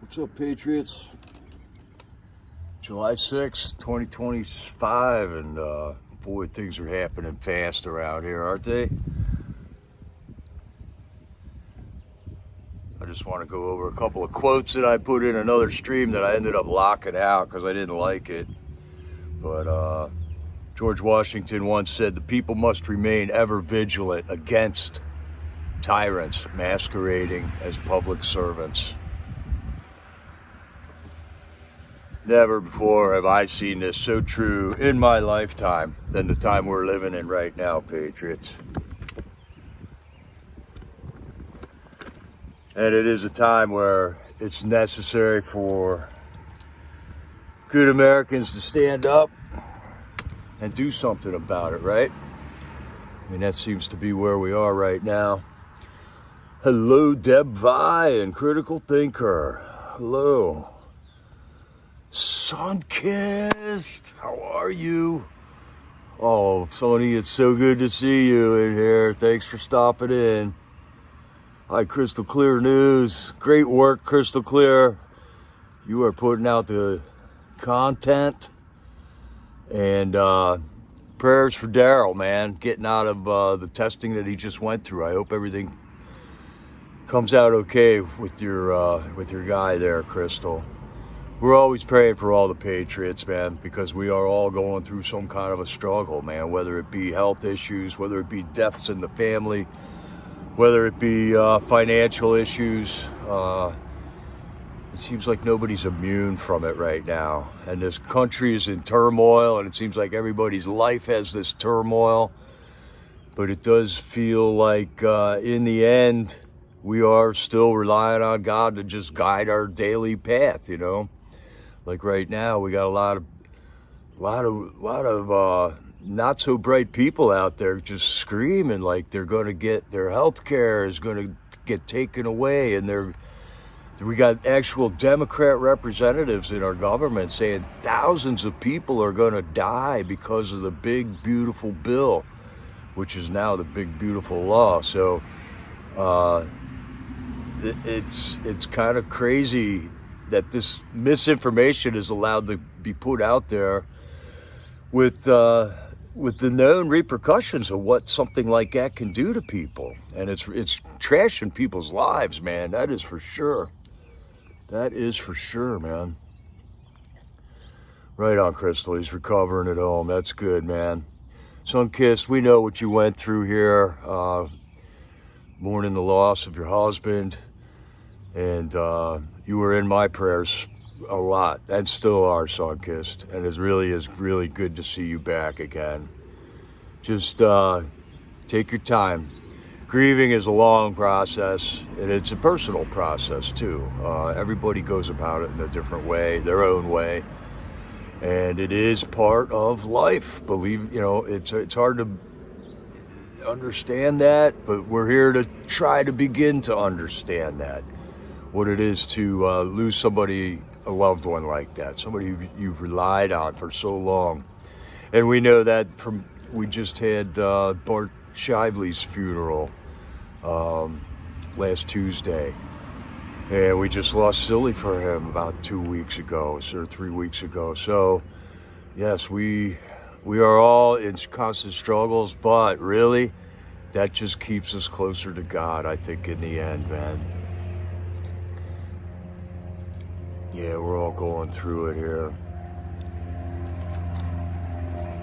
What's up, Patriots? July 6th, 2025, and boy, things are happening fast around here, aren't they? I just want to go over a couple of quotes that I put in another stream that I ended up locking out because I didn't like it. But George Washington once said, "The people must remain ever vigilant against tyrants masquerading as public servants." Never before have I seen this so true in my lifetime than the time we're living in right now, Patriots. And it is a time where it's necessary for good Americans to stand up and do something about it, right? I mean, that seems to be where we are right now. Hello, Deb Vi and Critical Thinker. Hello. Sunkissed, how are you? Oh, Sonny, it's so good to see you in here. Thanks for stopping in. Hi, Crystal Clear News. Great work, Crystal Clear. You are putting out the content. And prayers for Daryl, man, getting out of the testing that he just went through. I hope everything comes out okay with your guy there, Crystal. We're always praying for all the Patriots, man, because we are all going through some kind of a struggle, man, whether it be health issues, whether it be deaths in the family, whether it be financial issues. It seems like nobody's immune from it right now. And this country is in turmoil, and it seems like everybody's life has this turmoil. But it does feel like in the end, we are still relying on God to just guide our daily path, you know? Like right now, we got a lot of not so bright people out there just screaming like they're going to get their health care is going to get taken away, and we got actual Democrat representatives in our government saying thousands of people are going to die because of the big beautiful bill, which is now the big beautiful law. So it's kind of crazy that this misinformation is allowed to be put out there with the known repercussions of what something like that can do to people. And it's trashing people's lives, man. That is for sure. That is for sure, man. Right on, Crystal. He's recovering at home. That's good, man. Sunkiss, we know what you went through here. Mourning the loss of your husband. And you were in my prayers a lot, and still are, Sunkissed. And it really is really good to see you back again. Just take your time. Grieving is a long process, and it's a personal process too. Everybody goes about it in a different way, their own way, and it is part of life. Believe it's hard to understand that, but we're here to try to begin to understand that. What it is to lose somebody, a loved one like that, somebody you've relied on for so long. And we know that we just had Bart Shively's funeral last Tuesday. And we just lost Silly for him about 2 weeks ago, or 3 weeks ago. So, yes, we are all in constant struggles, but really, that just keeps us closer to God, I think, in the end, man. Yeah, we're all going through it here.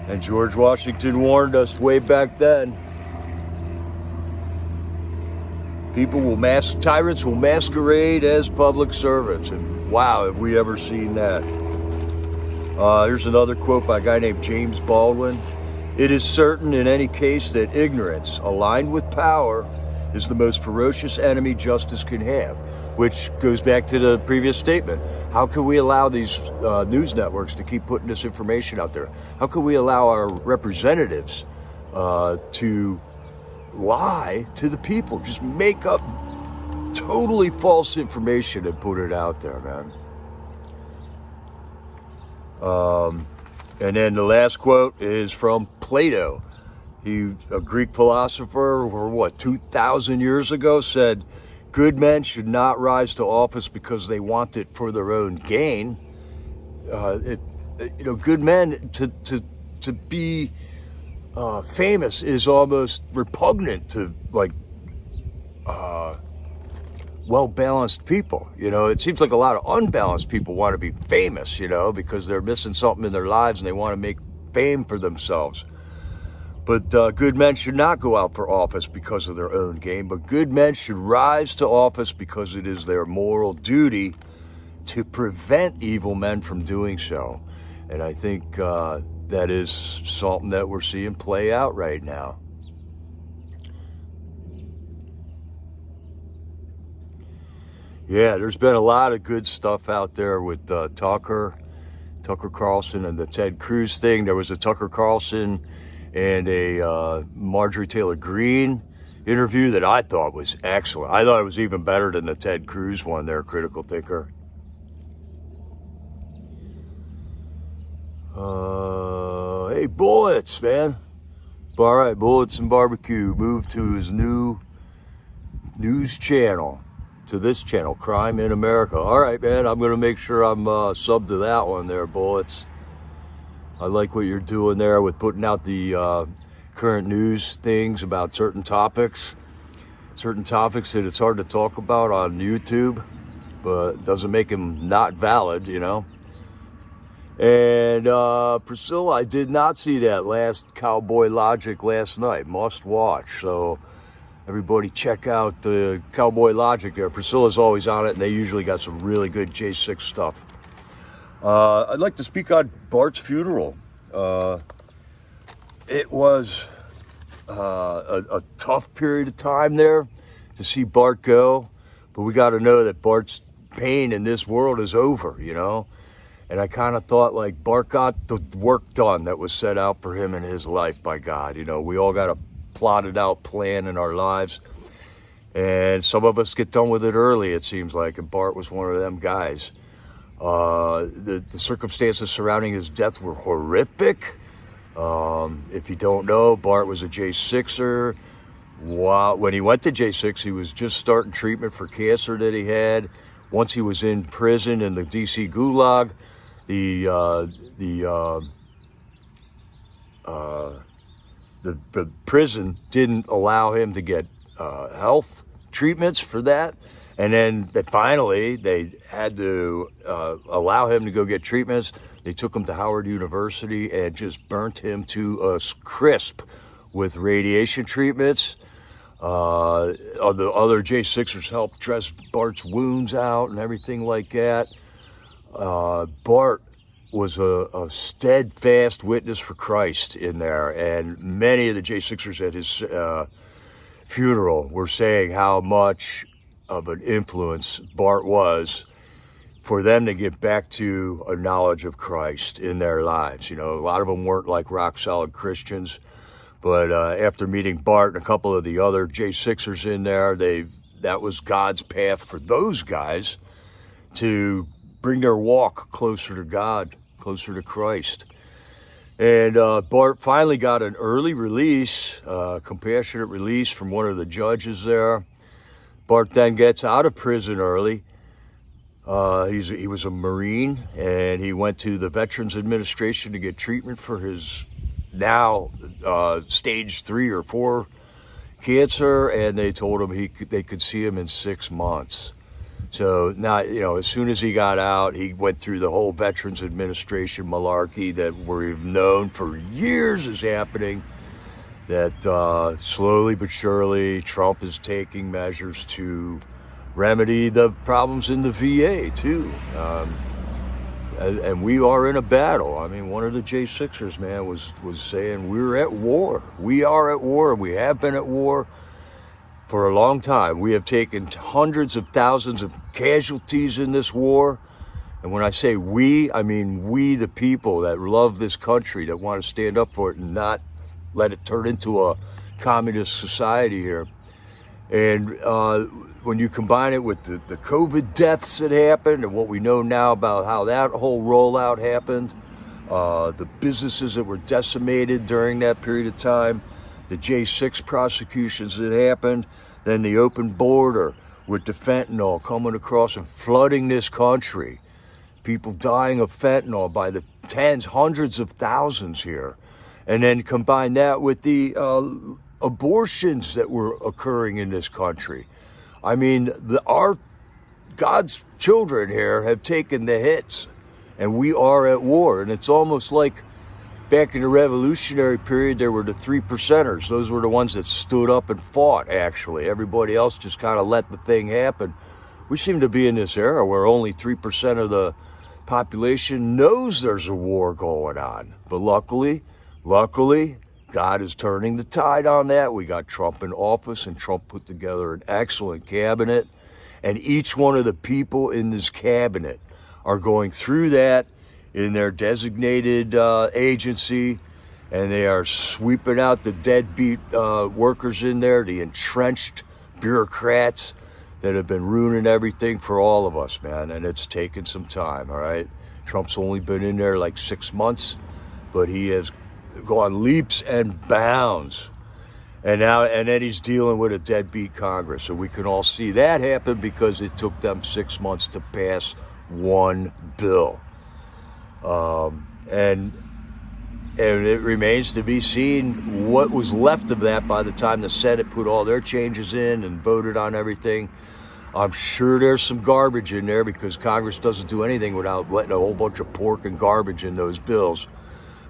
And George Washington warned us way back then. Tyrants will masquerade as public servants. And wow, have we ever seen that. Here's another quote by a guy named James Baldwin. "It is certain in any case that ignorance, aligned with power, is the most ferocious enemy justice can have," which goes back to the previous statement. How can we allow these news networks to keep putting this information out there? How can we allow our representatives to lie to the people? Just make up totally false information and put it out there, man. And then the last quote is from Plato. He, a Greek philosopher, 2,000 years ago, said, good men should not rise to office because they want it for their own gain. Good men to be famous is almost repugnant to like well-balanced people. It seems like a lot of unbalanced people want to be famous, because they're missing something in their lives and they want to make fame for themselves. But good men should not go out for office because of their own gain, but good men should rise to office because it is their moral duty to prevent evil men from doing so. And I think that is something that we're seeing play out right now. Yeah, there's been a lot of good stuff out there with Tucker Carlson and the Ted Cruz thing. There was a Tucker Carlson and a Marjorie Taylor Greene interview that I thought was excellent. I thought it was even better than the Ted Cruz one there, Critical Thinker. Hey, Bullets, man. All right, Bullets and Barbecue moved to his new news channel, to this channel, Crime in America. All right, man, I'm going to make sure I'm subbed to that one there, Bullets. I like what you're doing there with putting out the current news things about certain topics that it's hard to talk about on YouTube, but doesn't make them not valid, And Priscilla, I did not see that last Cowboy Logic last night. Must watch. So everybody check out the Cowboy Logic there. Priscilla's always on it, and they usually got some really good J6 stuff. I'd like to speak on Bart's funeral. It was a tough period of time there to see Bart go, but we got to know that Bart's pain in this world is over, And I kind of thought like Bart got the work done that was set out for him in his life by God. We all got a plotted out plan in our lives, and some of us get done with it early, it seems like, and Bart was one of them guys. The circumstances surrounding his death were horrific. If you don't know, Bart was a J6er. When he went to J6, he was just starting treatment for cancer that he had. Once he was in prison in the DC Gulag, the prison didn't allow him to get health treatments for that. And then finally, they had to allow him to go get treatments. They took him to Howard University and just burnt him to a crisp with radiation treatments. The other J6ers helped dress Bart's wounds out and everything like that. Bart was a steadfast witness for Christ in there, and many of the J6ers at his funeral were saying how much of an influence Bart was for them to get back to a knowledge of Christ in their lives. A lot of them weren't like rock solid Christians, but after meeting Bart and a couple of the other J6ers in there, that was God's path for those guys to bring their walk closer to God, closer to Christ. And Bart finally got an early release, compassionate release from one of the judges there. Bart then gets out of prison early. He was a Marine, and he went to the Veterans Administration to get treatment for his now stage 3 or 4 cancer, and they told him they could see him in 6 months. So now, as soon as he got out, he went through the whole Veterans Administration malarkey that we've known for years is happening, that slowly but surely Trump is taking measures to remedy the problems in the VA too. And we are in a battle. I mean, one of the J6ers, man, was saying we're at war. We are at war. We have been at war for a long time. We have taken hundreds of thousands of casualties in this war. And when I say we, I mean we, the people that love this country, that want to stand up for it and not let it turn into a communist society here. And when you combine it with the COVID deaths that happened and what we know now about how that whole rollout happened, the businesses that were decimated during that period of time, the J6 prosecutions that happened, then the open border, with the fentanyl coming across and flooding this country. People dying of fentanyl by the tens, hundreds of thousands here. And then combine that with the abortions that were occurring in this country. I mean, our God's children here have taken the hits, and we are at war. And it's almost like back in the Revolutionary period, there were the 3%ers. Those were the ones that stood up and fought, actually. Everybody else just kind of let the thing happen. We seem to be in this era where only 3% of the population knows there's a war going on. But luckily, God is turning the tide on that. We got Trump in office, and Trump put together an excellent cabinet. And each one of the people in this cabinet are going through that in their designated agency, and they are sweeping out the deadbeat workers in there, the entrenched bureaucrats that have been ruining everything for all of us, man. And it's taken some time, all right? Trump's only been in there like 6 months, but he has gone leaps and bounds. And then he's dealing with a deadbeat Congress. So we can all see that happen because it took them 6 months to pass one bill. And it remains to be seen what was left of that by the time the Senate put all their changes in and voted on everything. I'm sure there's some garbage in there because Congress doesn't do anything without letting a whole bunch of pork and garbage in those bills.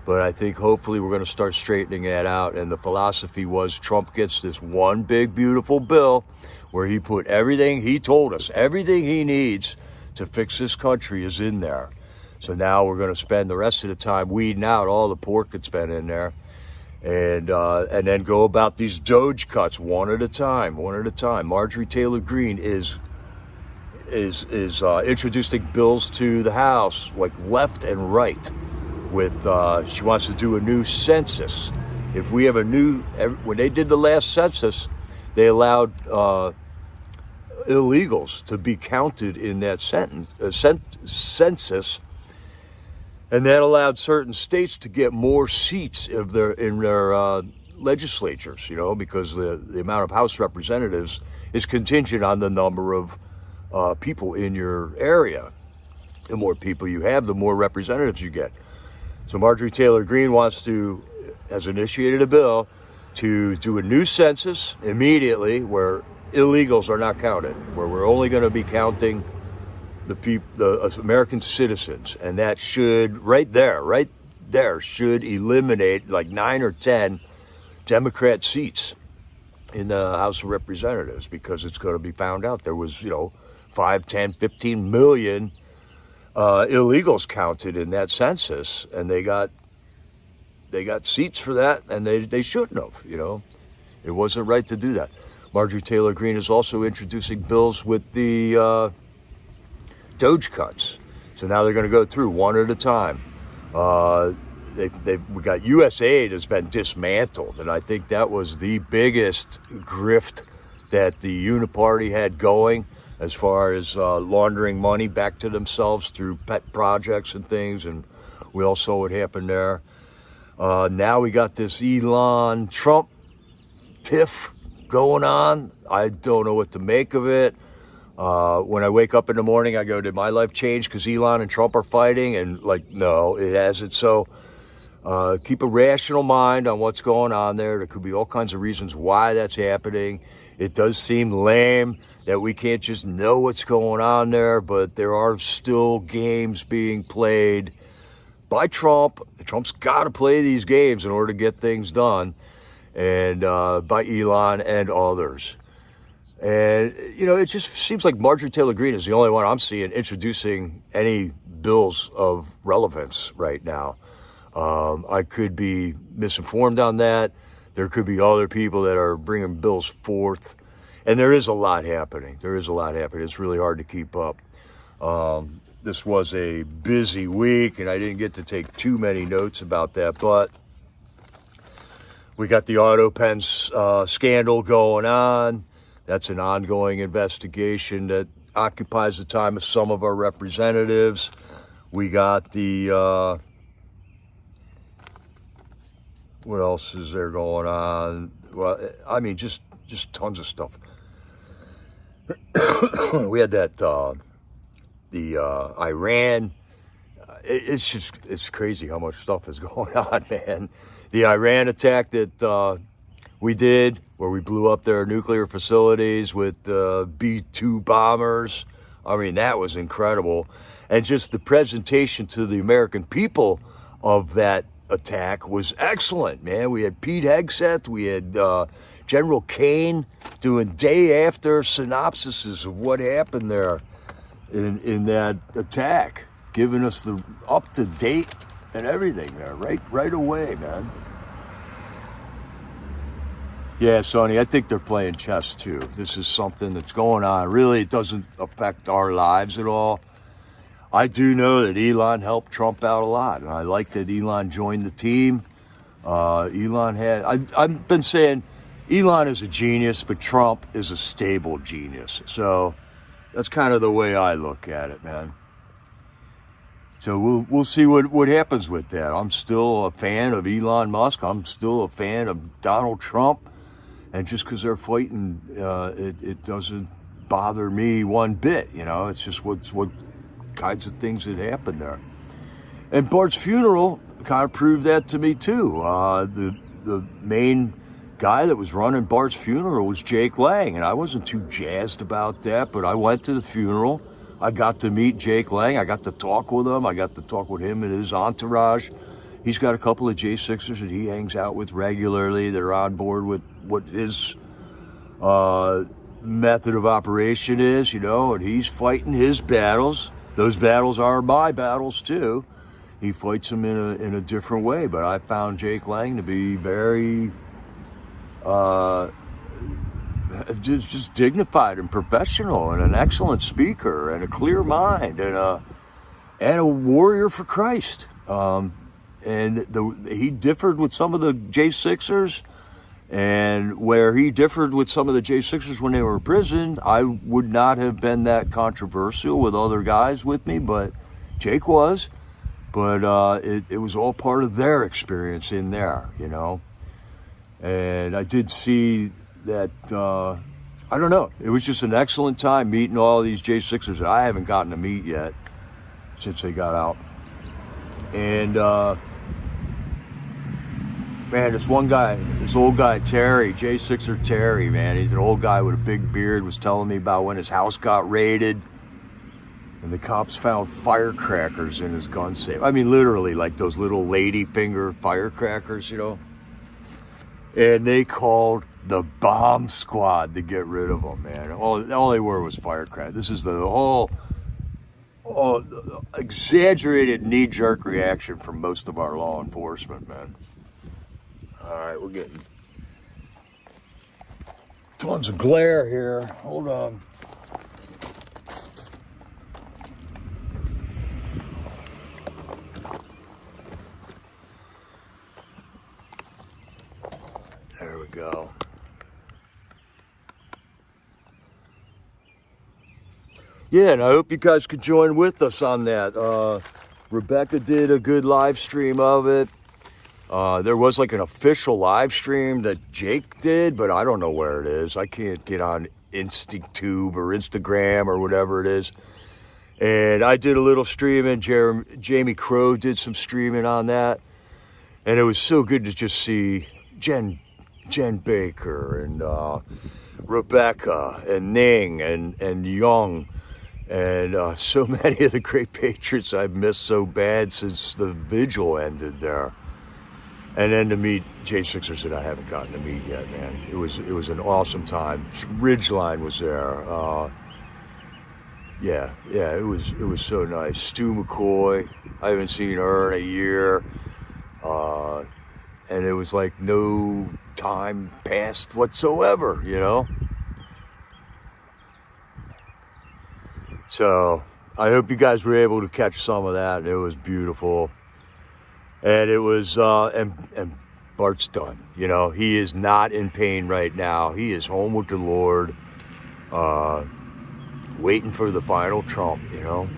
But I think hopefully we're going to start straightening that out. And the philosophy was Trump gets this one big, beautiful bill where he put everything, he told us, everything he needs to fix this country is in there. So now we're going to spend the rest of the time weeding out all the pork that's been in there. And then go about these Doge cuts one at a time. Marjorie Taylor Greene is introducing bills to the House, like left and right. She wants to do a new census. If we have when they did the last census, they allowed illegals to be counted in that census. And that allowed certain states to get more seats in their legislatures, because the amount of House representatives is contingent on the number of people in your area. The more people you have, the more representatives you get. So Marjorie Taylor Greene has initiated a bill to do a new census immediately where illegals are not counted, where we're only going to be counting the American citizens, and that should right there should eliminate like 9 or 10 Democrat seats in the House of Representatives, because it's going to be found out there was 5, 10, 15 million illegals counted in that census, and they got seats for that, and they shouldn't have. It wasn't right to do that. Marjorie Taylor Greene is also introducing bills with the Doge cuts. So now they're going to go through one at a time. We got USAID has been dismantled, and I think that was the biggest grift that the Uniparty had going as far as laundering money back to themselves through pet projects and things, and we all saw what happened there. Now we got this Elon Trump tiff going on. I don't know what to make of it. When I wake up in the morning, I go, did my life change because Elon and Trump are fighting? And no, it hasn't. So keep a rational mind on what's going on there. There could be all kinds of reasons why that's happening. It does seem lame that we can't just know what's going on there, but there are still games being played by Trump. Trump's got to play these games in order to get things done, and by Elon and others. And, it just seems like Marjorie Taylor Greene is the only one I'm seeing introducing any bills of relevance right now. I could be misinformed on that. There could be other people that are bringing bills forth. And there is a lot happening. It's really hard to keep up. This was a busy week, and I didn't get to take too many notes about that. But we got the auto pen scandal going on. That's an ongoing investigation that occupies the time of some of our representatives. We got the, what else is there going on? Well, I mean, just tons of stuff. We had that, the Iran. It's crazy how much stuff is going on, man. The Iran attack that we did, where we blew up their nuclear facilities with B-2 bombers. I mean, that was incredible. And just the presentation to the American people of that attack was excellent, man. We had Pete Hegseth, we had General Kane doing day after synopsises of what happened there in that attack, giving us the up to date and everything there right away, man. Yeah, Sonny, I think they're playing chess too. This is something that's going on. Really, it doesn't affect our lives at all. I do know that Elon helped Trump out a lot, and I like that Elon joined the team. I've been saying Elon is a genius, but Trump is a stable genius. So that's kind of the way I look at it, man. So we'll see what happens with that. I'm still a fan of Elon Musk. I'm still a fan of Donald Trump. And just because they're fighting, it doesn't bother me one bit. You know, it's just what kinds of things that happen there. And Bart's Funeral kind of proved that to me too. The main guy that was running Bart's Funeral was Jake Lang, and I wasn't too jazzed about that, but I went to the funeral. I got to meet Jake Lang. I got to talk with him. I got to talk with him and his entourage. He's got a couple of J6ers that he hangs out with regularly. They're on board with what his method of operation is, you know, and he's fighting his battles. Those battles are my battles too. He fights them in a different way, but I found Jake Lang to be very just dignified and professional, and an excellent speaker, and a clear mind, and a warrior for Christ. And he differed with some of the J6ers, and where he differed with some of the J6ers when they were imprisoned, I would not have been that controversial with other guys with me, but Jake was. But it was all part of their experience in there, you know. And I did see that, I don't know, it was just an excellent time meeting all these J6ers that I haven't gotten to meet yet since they got out. And, man, this one guy, this old guy, Terry, J6er Terry, man, he's an old guy with a big beard, was telling me about when his house got raided and the cops found firecrackers in his gun safe. I mean, literally, like those little lady finger firecrackers, you know? And they called the bomb squad to get rid of them, man. All they were was firecrackers. This is the whole exaggerated knee-jerk reaction from most of our law enforcement, man. All right, we're getting tons of glare here. Hold on. There we go. Yeah, and I hope you guys could join with us on that. Rebecca did a good live stream of it. There was like an official live stream that Jake did, but I don't know where it is. I can't get on InstaTube or Instagram or whatever it is. And I did a little streaming. Jamie Crow did some streaming on that. And it was so good to just see Jen Baker and Rebecca and Ning and Young and so many of the great patriots I've missed so bad since the vigil ended there. And then to meet J6ers that I haven't gotten to meet yet, man. It was an awesome time. Ridgeline was there. Yeah, it was so nice. Stu McCoy, I haven't seen her in a year. And it was like no time passed whatsoever, you know? So I hope you guys were able to catch some of that. It was beautiful. And it was, and Bart's done. You know, he is not in pain right now. He is home with the Lord, waiting for the final trump, you know.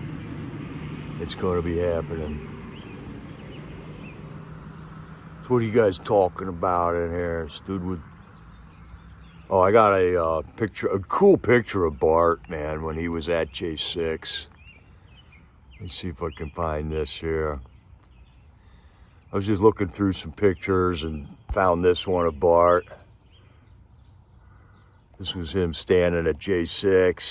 It's going to be happening. So what are you guys talking about in here? Stood with Oh, I got a a cool picture of Bart, man, when he was at J6. Let's see if I can find this here. I was just looking through some pictures and found this one of Bart. This was him standing at J6.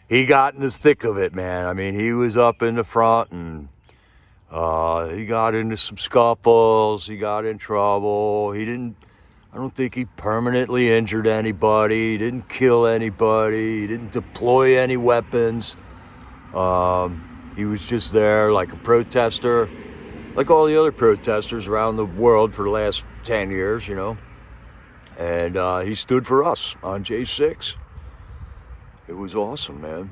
He got in the thick of it, man. I mean, he was up in the front, and he got into some scuffles. He got in trouble. I don't think he permanently injured anybody. He didn't kill anybody. He didn't deploy any weapons. He was just there like a protester, like all the other protesters around the world for the last 10 years, you know. And he stood for us on J6. It was awesome, man.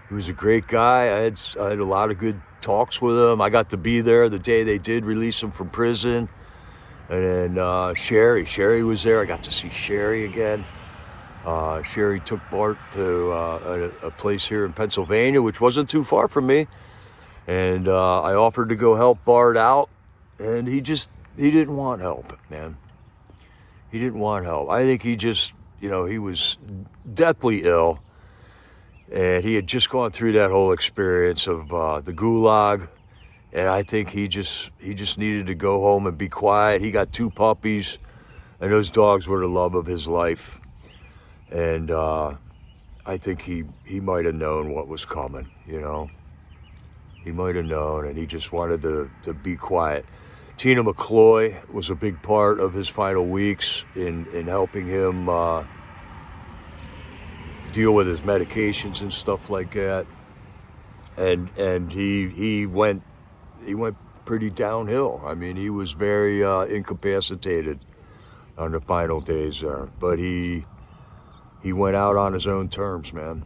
He was a great guy. I had a lot of good talks with him. I got to be there the day they did release him from prison. And then Sherry was there. I got to see Sherry again. Sherry took Bart to a place here in Pennsylvania, which wasn't too far from me. And I offered to go help Bart out. And he didn't want help, man. He didn't want help. I think he just, he was deathly ill. And he had just gone through that whole experience of the gulag. And I think he just needed to go home and be quiet. He got 2 puppies, and those dogs were the love of his life. And I think he might have known what was coming, He might have known, and he just wanted to be quiet. Tina McCloy was a big part of his final weeks in helping him deal with his medications and stuff like that. And he went pretty downhill. I mean, he was very incapacitated on the final days there, but he went out on his own terms, man.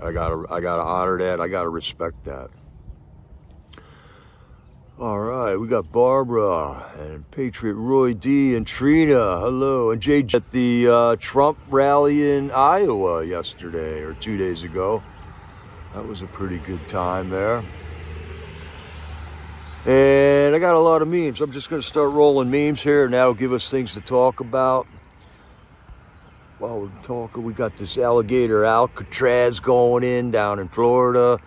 I gotta honor that. I gotta respect that. All right, we got Barbara and Patriot Roy D and Trina. Hello, and Jay at the Trump rally in Iowa yesterday or 2 days ago. That was a pretty good time there. And I got a lot of memes. I'm just going to start rolling memes here, and that'll give us things to talk about. While we're talking, we got this Alligator Alcatraz going in down in Florida.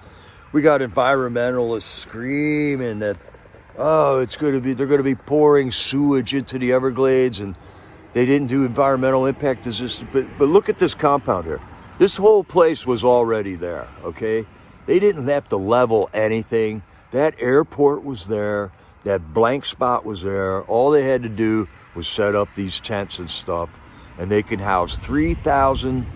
We got environmentalists screaming that, they're going to be pouring sewage into the Everglades, and they didn't do environmental impact assessment. But look at this compound here. This whole place was already there, okay? They didn't have to level anything. That airport was there. That blank spot was there. All they had to do was set up these tents and stuff, and they can house 3,000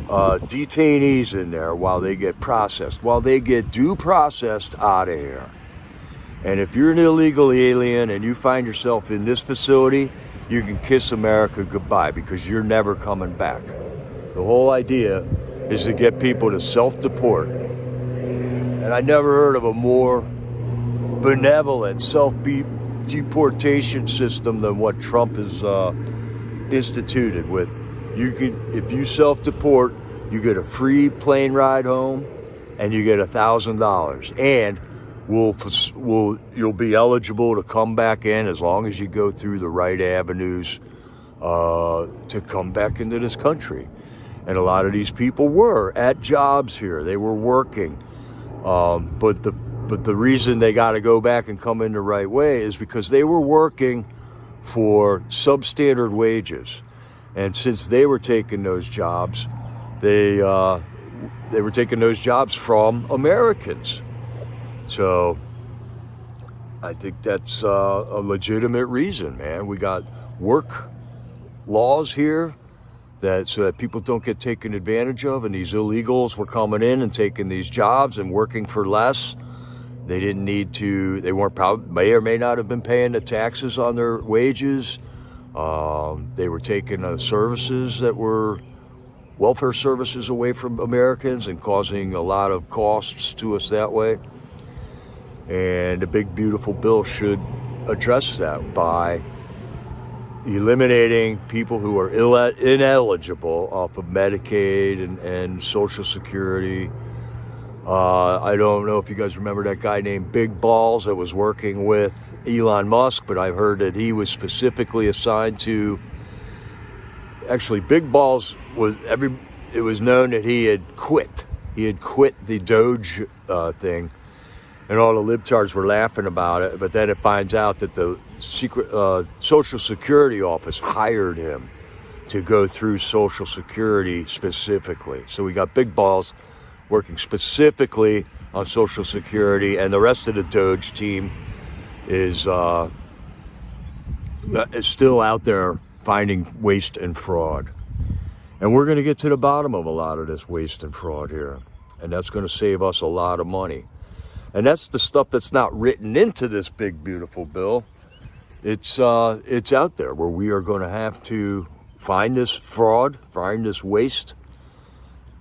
detainees in there while they get processed, while they get due processed out of here. And if you're an illegal alien and you find yourself in this facility, you can kiss America goodbye, because you're never coming back. The whole idea is to get people to self-deport. And I never heard of a more benevolent self-deportation system than what Trump has instituted with. If you self-deport, you get a free plane ride home, and you get $1,000. And you'll be eligible to come back in as long as you go through the right avenues to come back into this country. And a lot of these people were at jobs here. They were working. But the reason they got to go back and come in the right way is because they were working for substandard wages. And since they were taking those jobs, they were taking those jobs from Americans. So I think that's a legitimate reason, man. We got work laws here so that people don't get taken advantage of, and these illegals were coming in and taking these jobs and working for less. They didn't need to, they may or may not have been paying the taxes on their wages. They were taking services that were welfare services away from Americans and causing a lot of costs to us that way. And the big beautiful bill should address that by eliminating people who are ineligible off of Medicaid and Social Security. I don't know if you guys remember that guy named Big Balls that was working with Elon Musk, but I've heard that he was specifically assigned to Actually, Big Balls it was known that he had quit. He had quit the Doge thing, and all the libtards were laughing about it. But then it finds out that the secret Social Security office hired him to go through Social Security specifically. So we got Big Balls working specifically on Social Security, and the rest of the Doge team is still out there finding waste and fraud. And we're going to get to the bottom of a lot of this waste and fraud here. And that's going to save us a lot of money. And that's the stuff that's not written into this big, beautiful bill. It's out there where we are going to have to find this fraud, find this waste,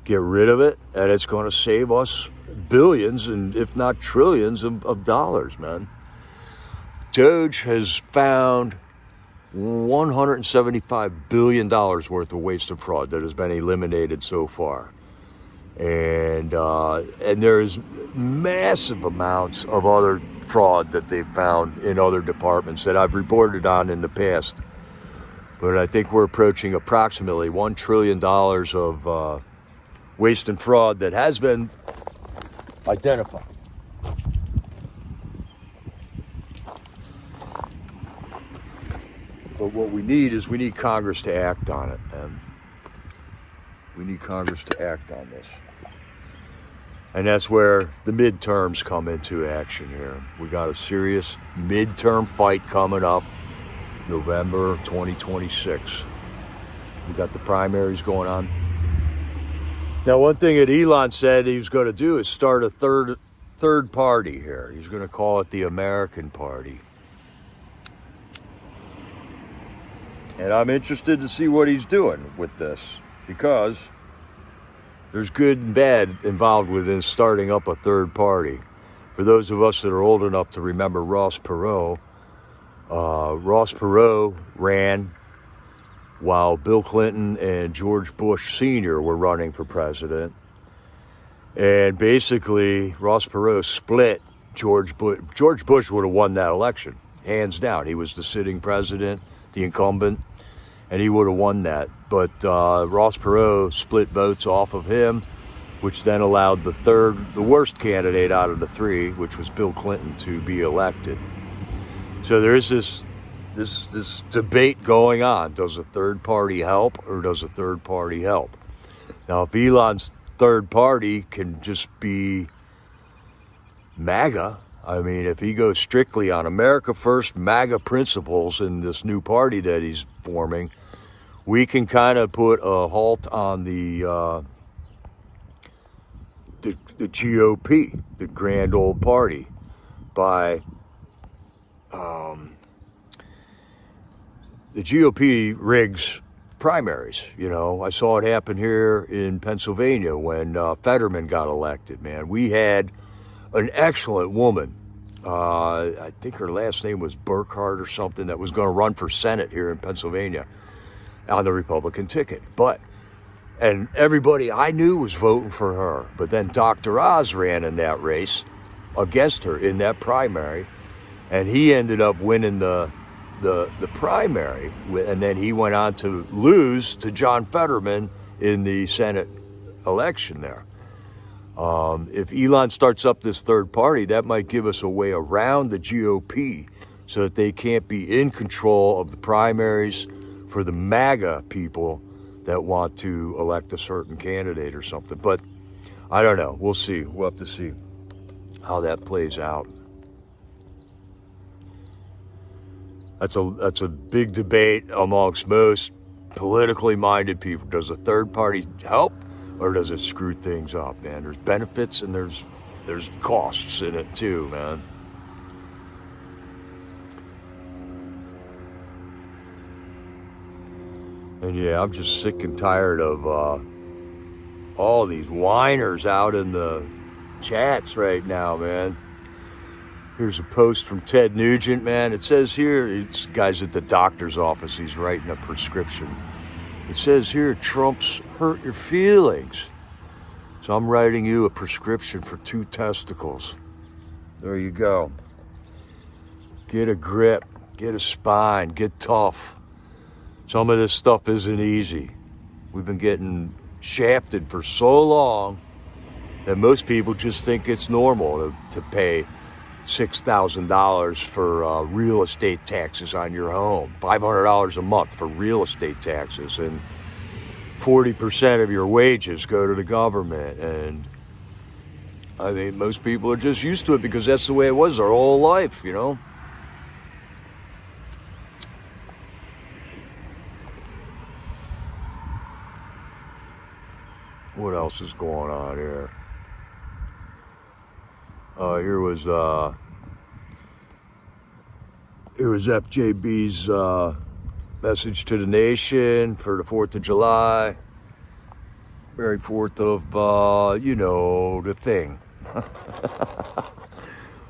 get rid of it, and it's going to save us billions and if not trillions of dollars, man. Doge has found $175 billion worth of waste and fraud that has been eliminated so far. And there's massive amounts of other fraud that they've found in other departments that I've reported on in the past. But I think we're approaching approximately $1 trillion of waste and fraud that has been identified. But what we need is Congress to act on it, and we need Congress to act on this. And that's where the midterms come into action here. We got a serious midterm fight coming up, November 2026. We got the primaries going on. Now, one thing that Elon said he was going to do is start a third party here. He's going to call it the American Party. And I'm interested to see what he's doing with this, because there's good and bad involved with starting up a third party. For those of us that are old enough to remember Ross Perot ran while Bill Clinton and George Bush Sr. were running for president. And basically, Ross Perot split George Bush. George Bush would have won that election, hands down. He was the sitting president, the incumbent, and he would have won that. But Ross Perot split votes off of him, which then allowed the worst candidate out of the three, which was Bill Clinton, to be elected. So there is this debate going on. Does a third party help, or does a third party help? Now, if Elon's third party can just be MAGA, I mean, if he goes strictly on America First MAGA principles in this new party that he's forming, we can kind of put a halt on the GOP, the grand old party, by the GOP rigs primaries. You know, I saw it happen here in Pennsylvania when Fetterman got elected, man. We had an excellent woman. I think her last name was Burkhardt or something, that was going to run for Senate here in Pennsylvania on the Republican ticket. And everybody I knew was voting for her. But then Dr. Oz ran in that race against her in that primary, and he ended up winning the primary, and then he went on to lose to John Fetterman in the Senate election there. If Elon starts up this third party, that might give us a way around the GOP so that they can't be in control of the primaries for the MAGA people that want to elect a certain candidate or something. But I don't know. We'll see. We'll have to see how that plays out. That's a big debate amongst most politically minded people. Does a third party help, or does it screw things up, man? There's benefits and there's costs in it too, man. And yeah, I'm just sick and tired of all these whiners out in the chats right now, man. Here's a post from Ted Nugent, man. It says here, it's guy's at the doctor's office. He's writing a prescription. It says here, Trump's hurt your feelings. So I'm writing you a prescription for 2 testicles. There you go. Get a grip. Get a spine. Get tough. Some of this stuff isn't easy. We've been getting shafted for so long that most people just think it's normal to pay $6,000 for real estate taxes on your home, $500 a month for real estate taxes, and 40% of your wages go to the government. And I mean, most people are just used to it because that's the way it was their whole life, you know? What else is going on here? Here was FJB's message to the nation for the 4th of July. Very 4th of, you know, the thing.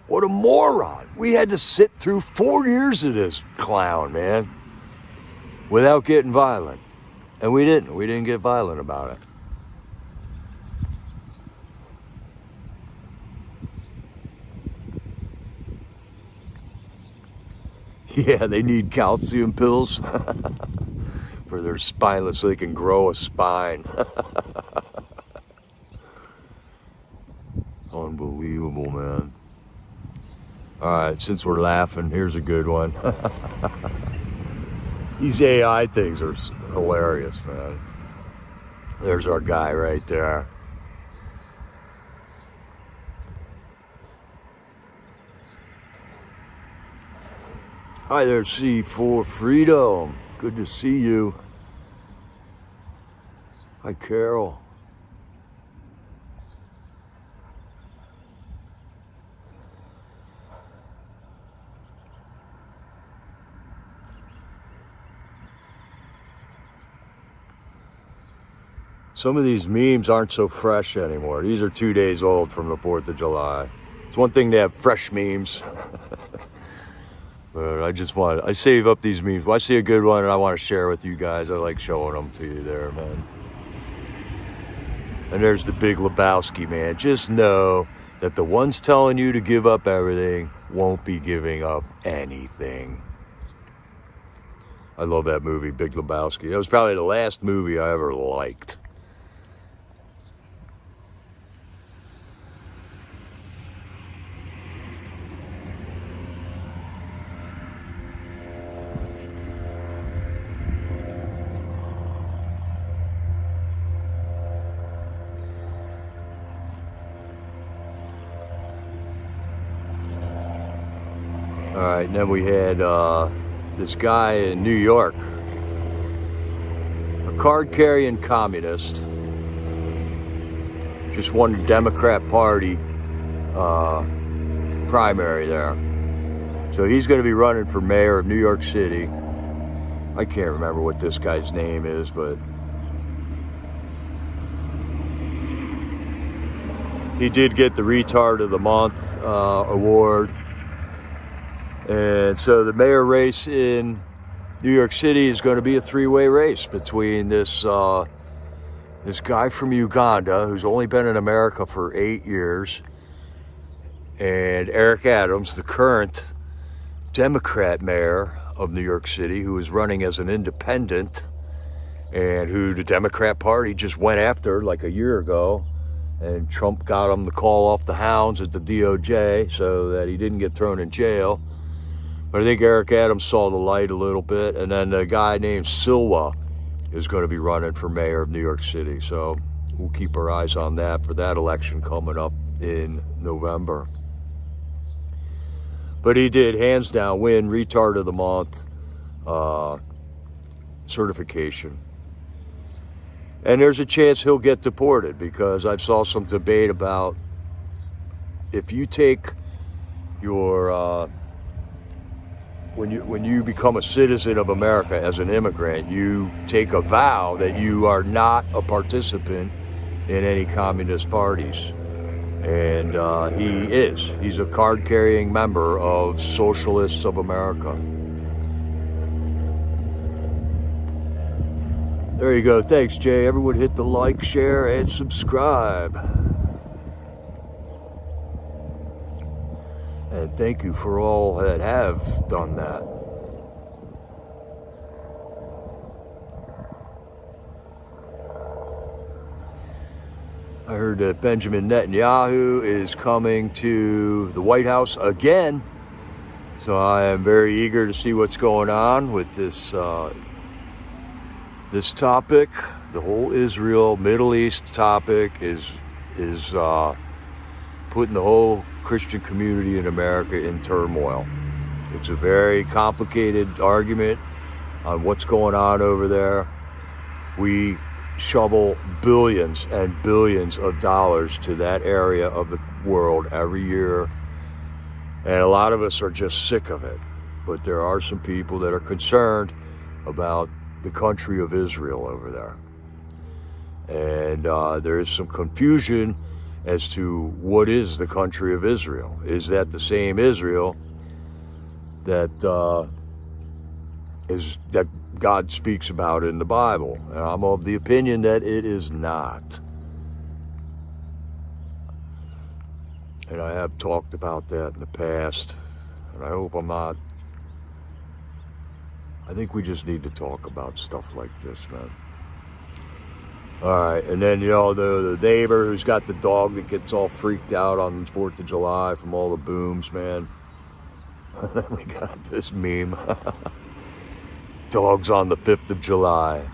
What a moron. We had to sit through 4 years of this clown, man, without getting violent. And we didn't. We didn't get violent about it. Yeah, they need calcium pills for their spineless so they can grow a spine. Unbelievable, man. All right, since we're laughing, here's a good one. These AI things are hilarious, man. There's our guy right there. Hi there, C4 Freedom. Good to see you. Hi, Carol. Some of these memes aren't so fresh anymore. These are 2 days old from the 4th of July. It's one thing to have fresh memes. But I save up these memes. When I see a good one and I want to share with you guys, I like showing them to you there, man. And there's the Big Lebowski, man. Just know that the ones telling you to give up everything won't be giving up anything. I love that movie, Big Lebowski. That was probably the last movie I ever liked. All right, and then we had this guy in New York, a card-carrying communist, just won the Democrat Party primary there. So he's going to be running for mayor of New York City. I can't remember what this guy's name is, but he did get the Retard of the Month award. And so the mayor race in New York City is going to be a three-way race between this guy from Uganda who's only been in America for 8 years, and Eric Adams, the current Democrat mayor of New York City, who is running as an independent and who the Democrat Party just went after like a year ago, and Trump got him to call off the hounds at the DOJ so that he didn't get thrown in jail. But I think Eric Adams saw the light a little bit. And then a guy named Silva is going to be running for mayor of New York City. So we'll keep our eyes on that for that election coming up in November. But he did, hands down, win Retard of the Month certification. And there's a chance he'll get deported, because I saw some debate about if you take your... When you become a citizen of America as an immigrant, you take a vow that you are not a participant in any communist parties. And he is. He's a card-carrying member of Socialists of America. There you go. Thanks, Jay. Everyone hit the like, share, and subscribe. And thank you for all that have done that. I heard that Benjamin Netanyahu is coming to the White House again. So I am very eager to see what's going on with this this topic. The whole Israel, Middle East topic is putting the whole Christian community in America in turmoil. It's a very complicated argument on what's going on over there. We shovel billions and billions of dollars to that area of the world every year. And a lot of us are just sick of it. But there are some people that are concerned about the country of Israel over there. And there is some confusion as to what is the country of Israel. Is that the same Israel that that God speaks about in the Bible? And I'm of the opinion that it is not. And I have talked about that in the past, and I hope I'm not. I think we just need to talk about stuff like this, man. All right, and then, the neighbor who's got the dog that gets all freaked out on the 4th of July from all the booms, man. And then we got this meme. Dogs on the 5th of July.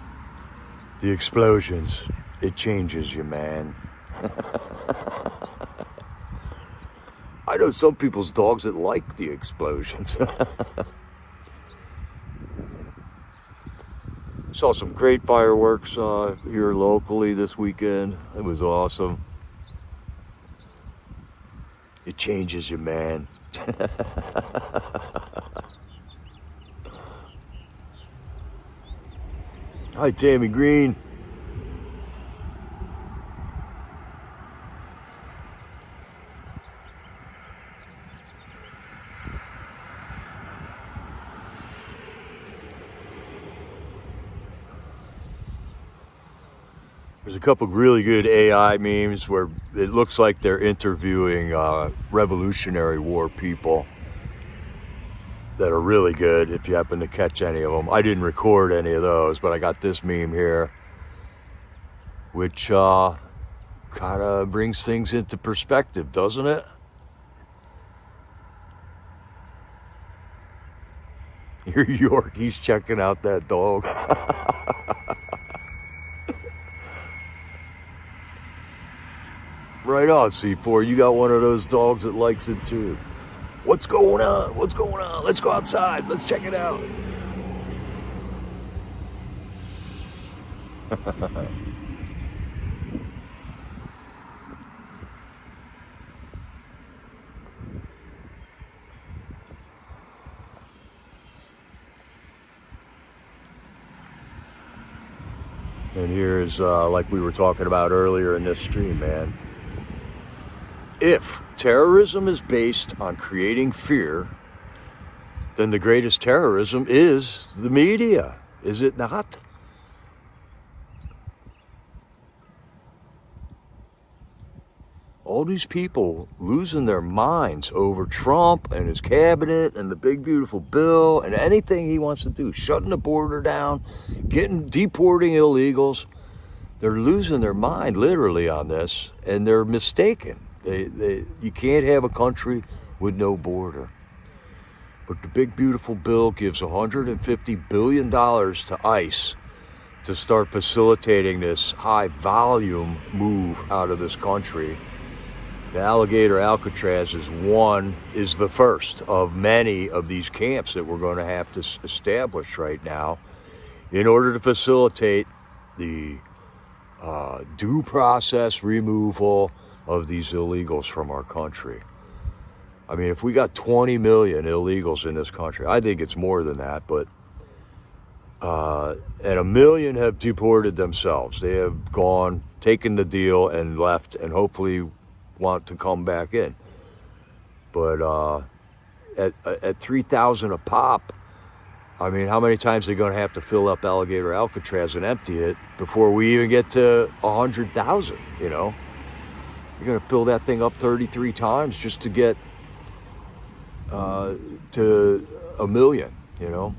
The explosions. It changes you, man. I know some people's dogs that like the explosions. Saw some great fireworks here locally this weekend. It was awesome. It changes you, man. Hi, Tammy Green. There's a couple really good AI memes where it looks like they're interviewing Revolutionary War people that are really good, if you happen to catch any of them. I didn't record any of those, but I got this meme here, which kind of brings things into perspective, doesn't it? Here, Yorkie's checking out that dog. Right on, C4. You got one of those dogs that likes it too. What's going on? What's going on? Let's go outside. Let's check it out. And here's, like we were talking about earlier in this stream, man. If terrorism is based on creating fear, then the greatest terrorism is the media, is it not? All these people losing their minds over Trump and his cabinet and the big beautiful bill and anything he wants to do, shutting the border down, deporting illegals. They're losing their mind literally on this, and they're mistaken. You can't have a country with no border. But the big beautiful bill gives $150 billion to ICE to start facilitating this high volume move out of this country. The Alligator Alcatraz is the first of many of these camps that we're going to have to establish right now in order to facilitate the due process removal of these illegals from our country. I mean, if we got 20 million illegals in this country, I think it's more than that, but and 1 million have deported themselves. They have gone, taken the deal and left, and hopefully want to come back in. But at 3,000 a pop, I mean, how many times are they going to have to fill up Alligator Alcatraz and empty it before we even get to 100,000, you know? You're going to fill that thing up 33 times just to get to 1 million, you know?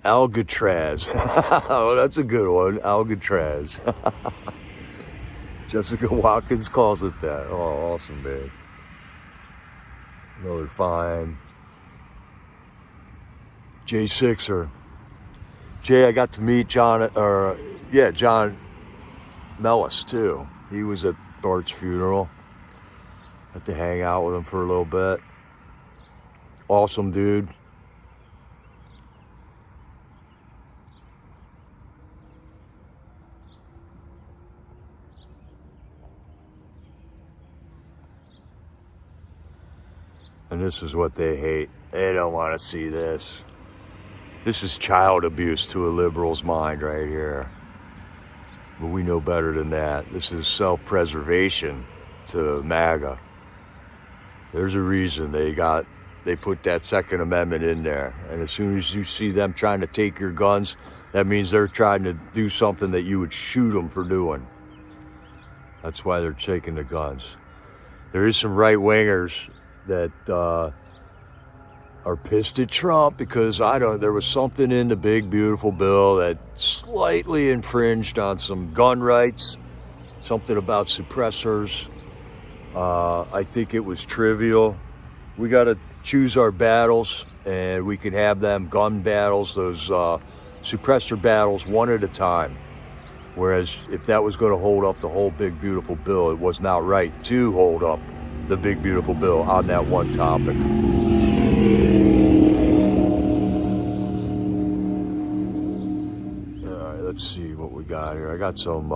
Alcatraz. Oh, that's a good one. Alcatraz. Jessica Watkins calls it that. Oh, awesome, man. Another fine. Jay Sixer. Jay, I got to meet John Mellis too. He was at Bart's funeral. Got to hang out with him for a little bit. Awesome dude. And this is what they hate. They don't want to see this. This is child abuse to a liberal's mind right here. But we know better than that. This is self-preservation to MAGA. There's a reason they put that Second Amendment in there. And as soon as you see them trying to take your guns, that means they're trying to do something that you would shoot them for doing. That's why they're taking the guns. There is some right-wingers that are pissed at Trump because there was something in the big beautiful bill that slightly infringed on some gun rights, something about suppressors. I think it was trivial. We got to choose our battles, and we can have them gun battles, those suppressor battles, one at a time. Whereas if that was going to hold up the whole big beautiful bill, it was not right to hold up the big beautiful bill on that one topic. All right, let's see what we got here. I got some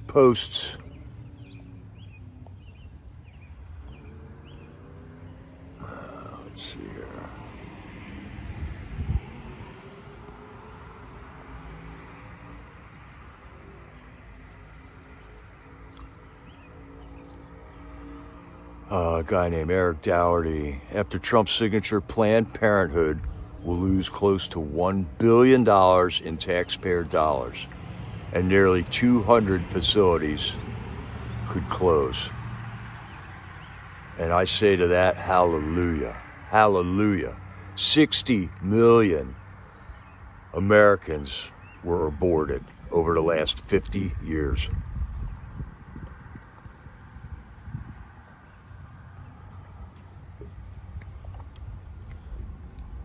posts. Let's see here. A guy named Eric Dougherty. After Trump's signature, Planned Parenthood will lose close to $1 billion in taxpayer dollars, and nearly 200 facilities could close. And I say to that, hallelujah, hallelujah. 60 million Americans were aborted over the last 50 years.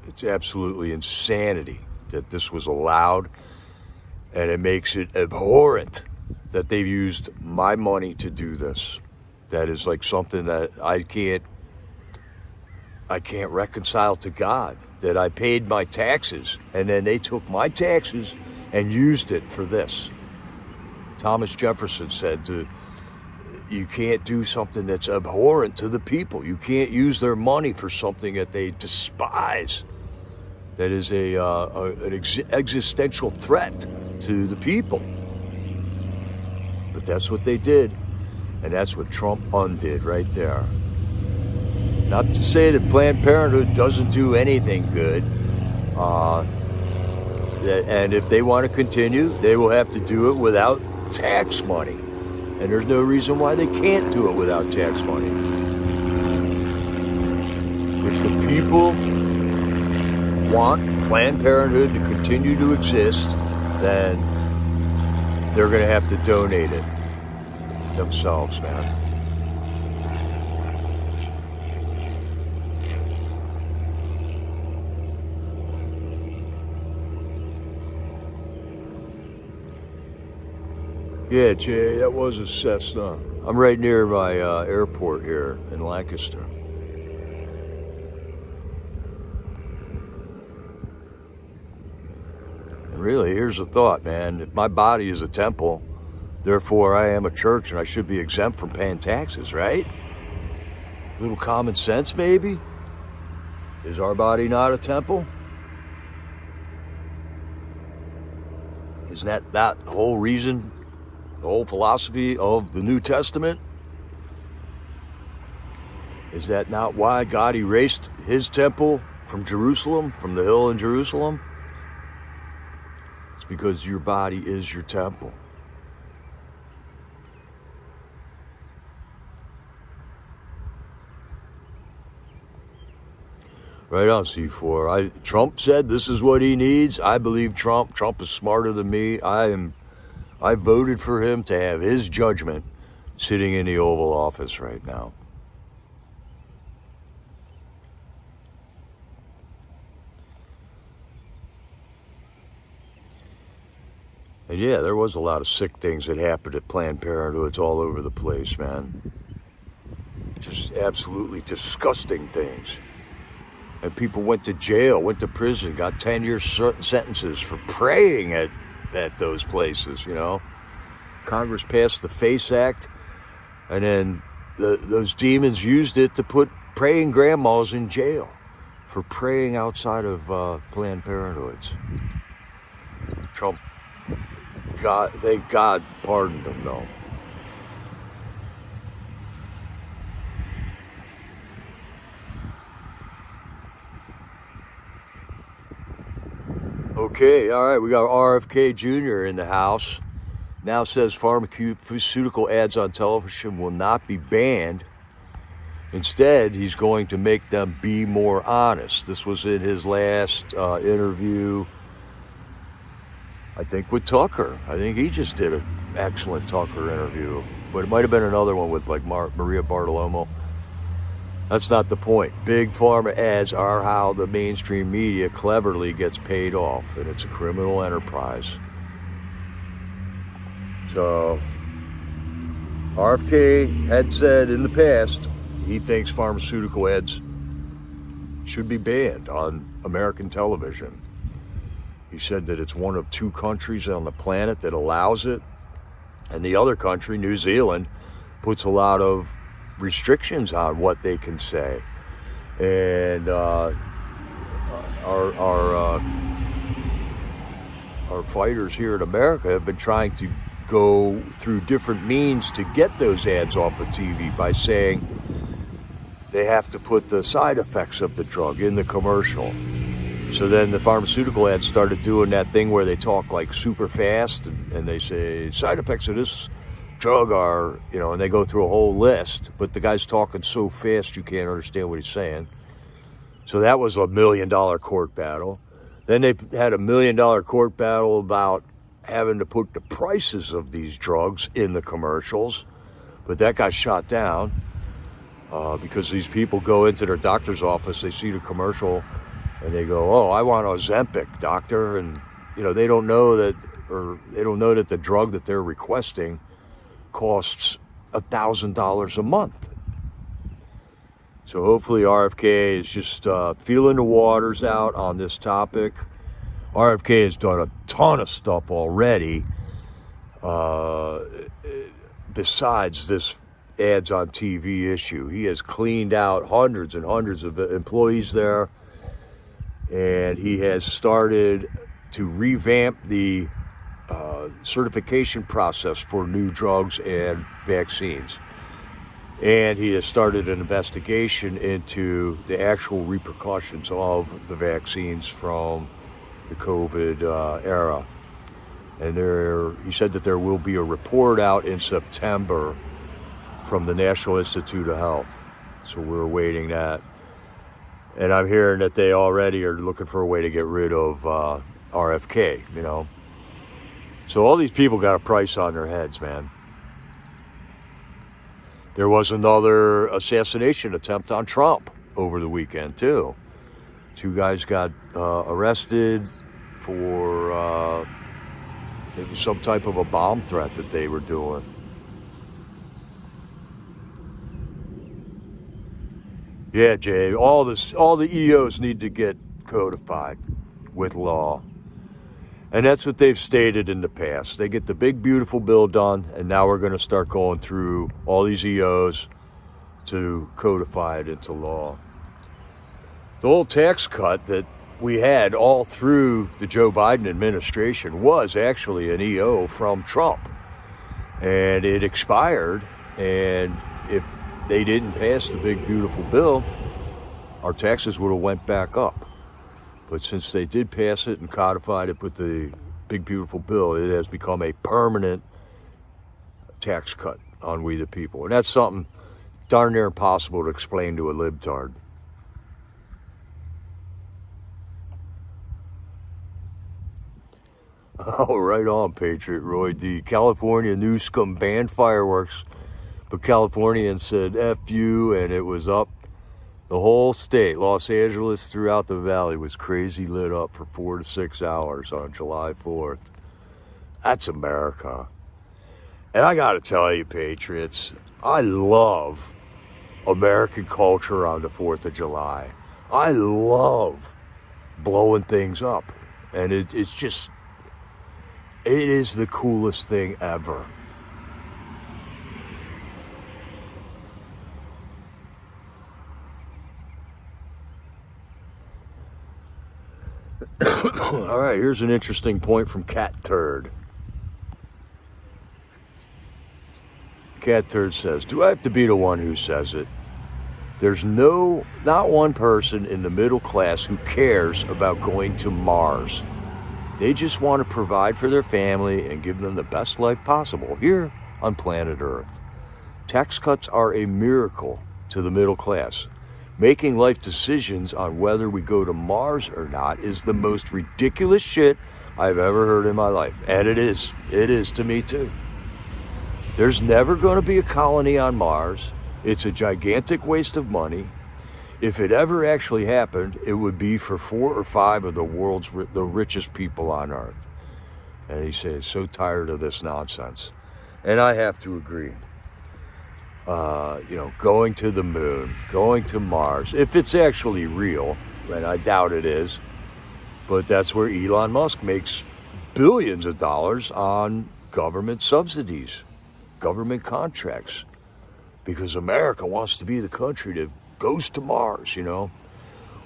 It's absolutely insanity that this was allowed, and it makes it abhorrent that they've used my money to do this. That is like something that I can't reconcile to God, that I paid my taxes and then they took my taxes and used it for this. Thomas Jefferson said you can't do something that's abhorrent to the people. You can't use their money for something that they despise. That is an existential threat to the people. But that's what they did. And that's what Trump undid right there. Not to say that Planned Parenthood doesn't do anything good. And if they want to continue, they will have to do it without tax money. And there's no reason why they can't do it without tax money. If the people want Planned Parenthood to continue to exist, then they're going to have to donate it themselves, man. Yeah, Jay, that was a Cessna. I'm right near my airport here in Lancaster. And really, here's the thought, man. If my body is a temple, therefore I am a church and I should be exempt from paying taxes, right? A little common sense, maybe? Is our body not a temple? Isn't that the whole reason, the whole philosophy of the New Testament? Is that not why God erased his temple from Jerusalem, from the hill in Jerusalem? It's because your body is your temple. Right on, C4. Trump said this is what he needs. I believe Trump. Trump is smarter than me. I voted for him to have his judgment sitting in the Oval Office right now. And yeah, there was a lot of sick things that happened at Planned Parenthood. It's all over the place, man. Just absolutely disgusting things. And people went to jail, went to prison, got 10-year sentences for praying at those places, you know. Congress passed the FACE Act, and then those demons used it to put praying grandmas in jail for praying outside of Planned Parenthoods. Trump, thank God, pardoned him, though. Okay, all right, we got RFK Jr. in the house. Now says pharmaceutical ads on television will not be banned. Instead, he's going to make them be more honest. This was in his last interview, I think, with Tucker. I think he just did an excellent Tucker interview. But it might have been another one with, like, Maria Bartiromo. That's not the point. Big pharma ads are how the mainstream media cleverly gets paid off, and it's a criminal enterprise. So, RFK had said in the past he thinks pharmaceutical ads should be banned on American television. He said that it's one of 2 countries on the planet that allows it, and the other country, New Zealand, puts a lot of restrictions on what they can say. And our fighters here in America have been trying to go through different means to get those ads off of TV by saying they have to put the side effects of the drug in the commercial. So then the pharmaceutical ads started doing that thing where they talk like super fast and they say side effects of this drug are, you know, and they go through a whole list, but the guy's talking so fast you can't understand what he's saying. So that was $1 million court battle. Then they had $1 million court battle about having to put the prices of these drugs in the commercials, but that got shot down because these people go into their doctor's office, they see the commercial, and they go, "Oh, I want Ozempic, doctor," and you know they don't know that the drug that they're requesting costs $1,000 a month. So hopefully RFK is just feeling the waters out on this topic. RFK has done a ton of stuff already besides this ads on TV issue. He has cleaned out hundreds and hundreds of employees there, and he has started to revamp the certification process for new drugs and vaccines. And he has started an investigation into the actual repercussions of the vaccines from the COVID era. And he said that there will be a report out in September from the National Institute of Health. So we're awaiting that. And I'm hearing that they already are looking for a way to get rid of RFK, you know. So all these people got a price on their heads, man. There was another assassination attempt on Trump over the weekend, too. 2 guys got arrested for it was some type of a bomb threat that they were doing. Yeah, Jay, all the EOs need to get codified with law. And that's what they've stated in the past. They get the big, beautiful bill done, and now we're going to start going through all these EOs to codify it into law. The whole tax cut that we had all through the Joe Biden administration was actually an EO from Trump. And it expired, and if they didn't pass the big, beautiful bill, our taxes would have went back up. But since they did pass it and codified it with the big, beautiful bill, it has become a permanent tax cut on we the people. And that's something darn near impossible to explain to a libtard. Oh, right on, Patriot Roy D. California news scum banned fireworks, but Californians said F you, and it was up. The whole state, Los Angeles, throughout the valley, was crazy lit up for 4 to 6 hours on July 4th. That's America. And I gotta tell you, Patriots, I love American culture on the 4th of July. I love blowing things up. And it is the coolest thing ever. All right, here's an interesting point from Cat Turd. Cat Turd says, do I have to be the one who says it? There's not one person in the middle class who cares about going to Mars. They just want to provide for their family and give them the best life possible here on planet Earth. Tax cuts are a miracle to the middle class. Making life decisions on whether we go to Mars or not is the most ridiculous shit I've ever heard in my life. And it is. It is to me too. There's never going to be a colony on Mars. It's a gigantic waste of money. If it ever actually happened, it would be for 4 or 5 of the world's the richest people on Earth. And he says, so tired of this nonsense. And I have to agree. Going to the moon, going to Mars, if it's actually real, and I doubt it is, but that's where Elon Musk makes billions of dollars on government subsidies, government contracts, because America wants to be the country that goes to Mars,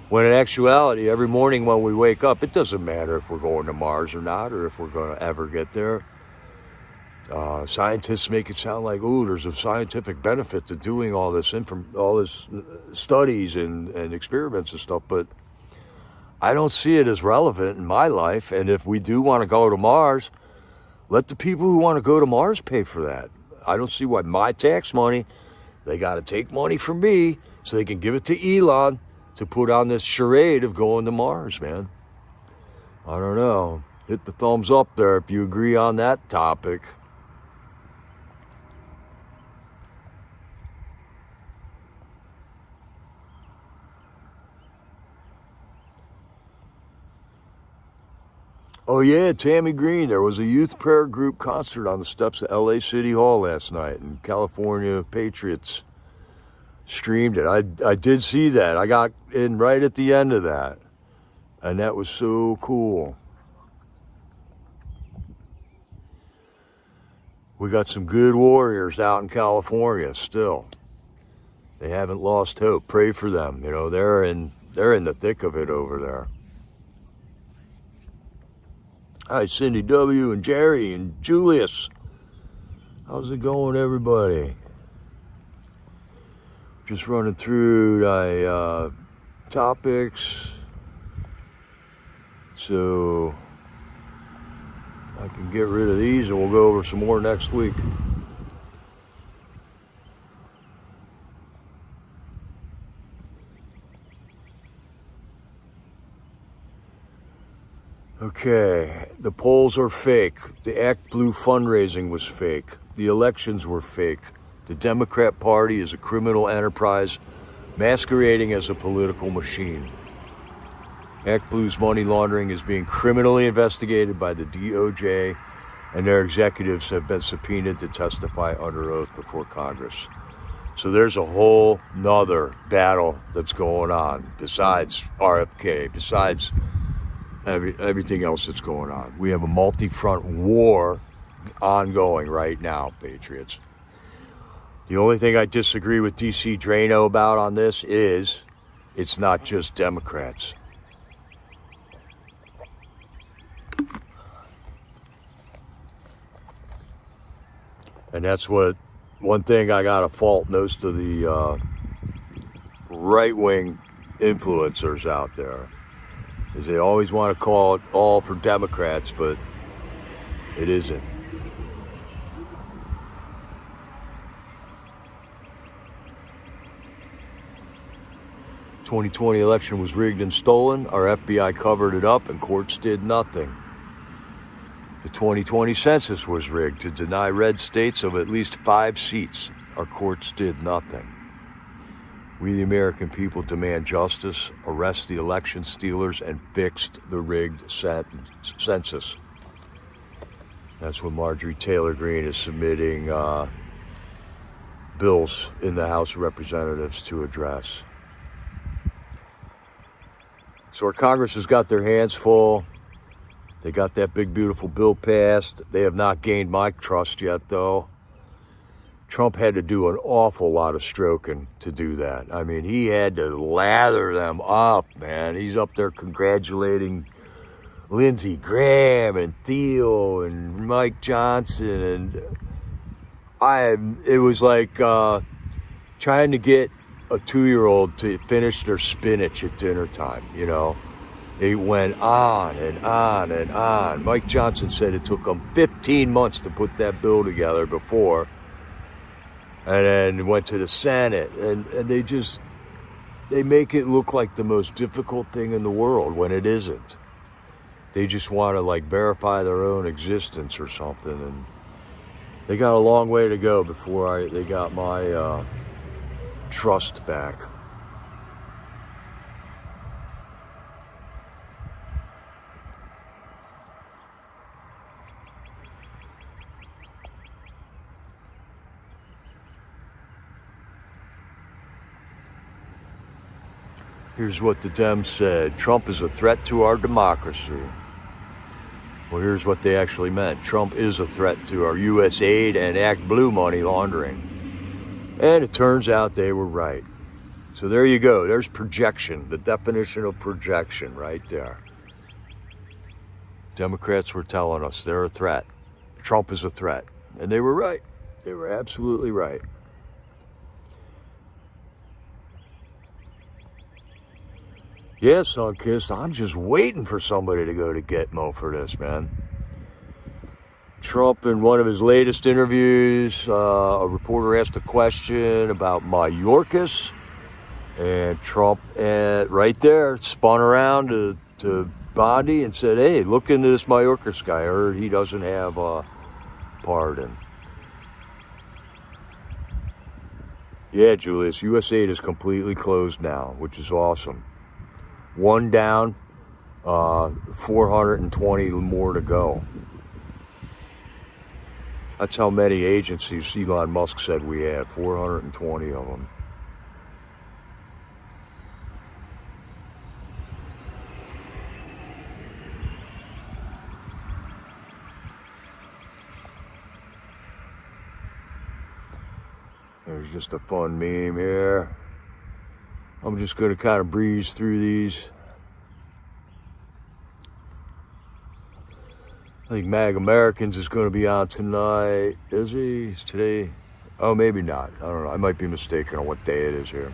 When in actuality, every morning when we wake up, it doesn't matter if we're going to Mars or not, or if we're going to ever get there. Scientists make it sound like, there's a scientific benefit to doing all this studies and experiments and stuff, but I don't see it as relevant in my life. And if we do want to go to Mars, let the people who want to go to Mars pay for that. I don't see why my tax money, they got to take money from me so they can give it to Elon to put on this charade of going to Mars, man. I don't know. Hit the thumbs up there if you agree on that topic. Oh yeah, Tammy Green. There was a youth prayer group concert on the steps of LA City Hall last night, and California Patriots streamed it. I did see that. I got in right at the end of that, and that was so cool. We got some good warriors out in California still. They haven't lost hope. Pray for them. They're in the thick of it over there. Hi, Cindy W. and Jerry and Julius. How's it going, everybody? Just running through my topics. So I can get rid of these and we'll go over some more next week. Okay, the polls are fake. The Act Blue fundraising was fake. The elections were fake. The Democrat Party is a criminal enterprise masquerading as a political machine. Act Blue's money laundering is being criminally investigated by the DOJ, and their executives have been subpoenaed to testify under oath before Congress. So there's a whole nother battle that's going on besides RFK, besides everything else that's going on. We have a multi-front war ongoing right now, Patriots. The only thing I disagree with DC Drano about on this is it's not just Democrats. And that's one thing I got to fault most of the right-wing influencers out there. Is they always want to call it all for Democrats, but it isn't. The 2020 election was rigged and stolen. Our FBI covered it up and courts did nothing. The 2020 census was rigged to deny red states of at least 5 seats. Our courts did nothing. We, the American people, demand justice, arrest the election stealers, and fixed the rigged census. That's what Marjorie Taylor Greene is submitting bills in the House of Representatives to address. So our Congress has got their hands full. They got that big, beautiful bill passed. They have not gained my trust yet, though. Trump had to do an awful lot of stroking to do that. I mean, he had to lather them up, man. He's up there congratulating Lindsey Graham and Theo and Mike Johnson. And it was like trying to get a 2-year-old to finish their spinach at dinner time, you know. It went on and on and on. Mike Johnson said it took him 15 months to put that bill together before. And then went to the Senate. And they make it look like the most difficult thing in the world when it isn't. They just want to like verify their own existence or something. And they got a long way to go before they got my trust back. Here's what the Dems said. Trump is a threat to our democracy. Well, here's what they actually meant. Trump is a threat to our U.S. aid and Act Blue money laundering. And it turns out they were right. So there you go. There's projection, the definition of projection right there. Democrats were telling us they're a threat. Trump is a threat. And they were right. They were absolutely right. Yeah, Sunkist, I'm just waiting for somebody to go to Gitmo for this, man. Trump, in one of his latest interviews, a reporter asked a question about Mayorkas, and Trump, right there, spun around to Bondi and said, hey, look into this Mayorkas guy. I heard he doesn't have a pardon. Yeah, Julius, US aid is completely closed now, which is awesome. One down, 420 more to go. That's how many agencies Elon Musk said we had, 420 of them. There's just a fun meme here. I'm just going to kind of breeze through these. I think Mag Americans is going to be on tonight. Is he? Is today? Oh, maybe not. I don't know. I might be mistaken on what day it is here.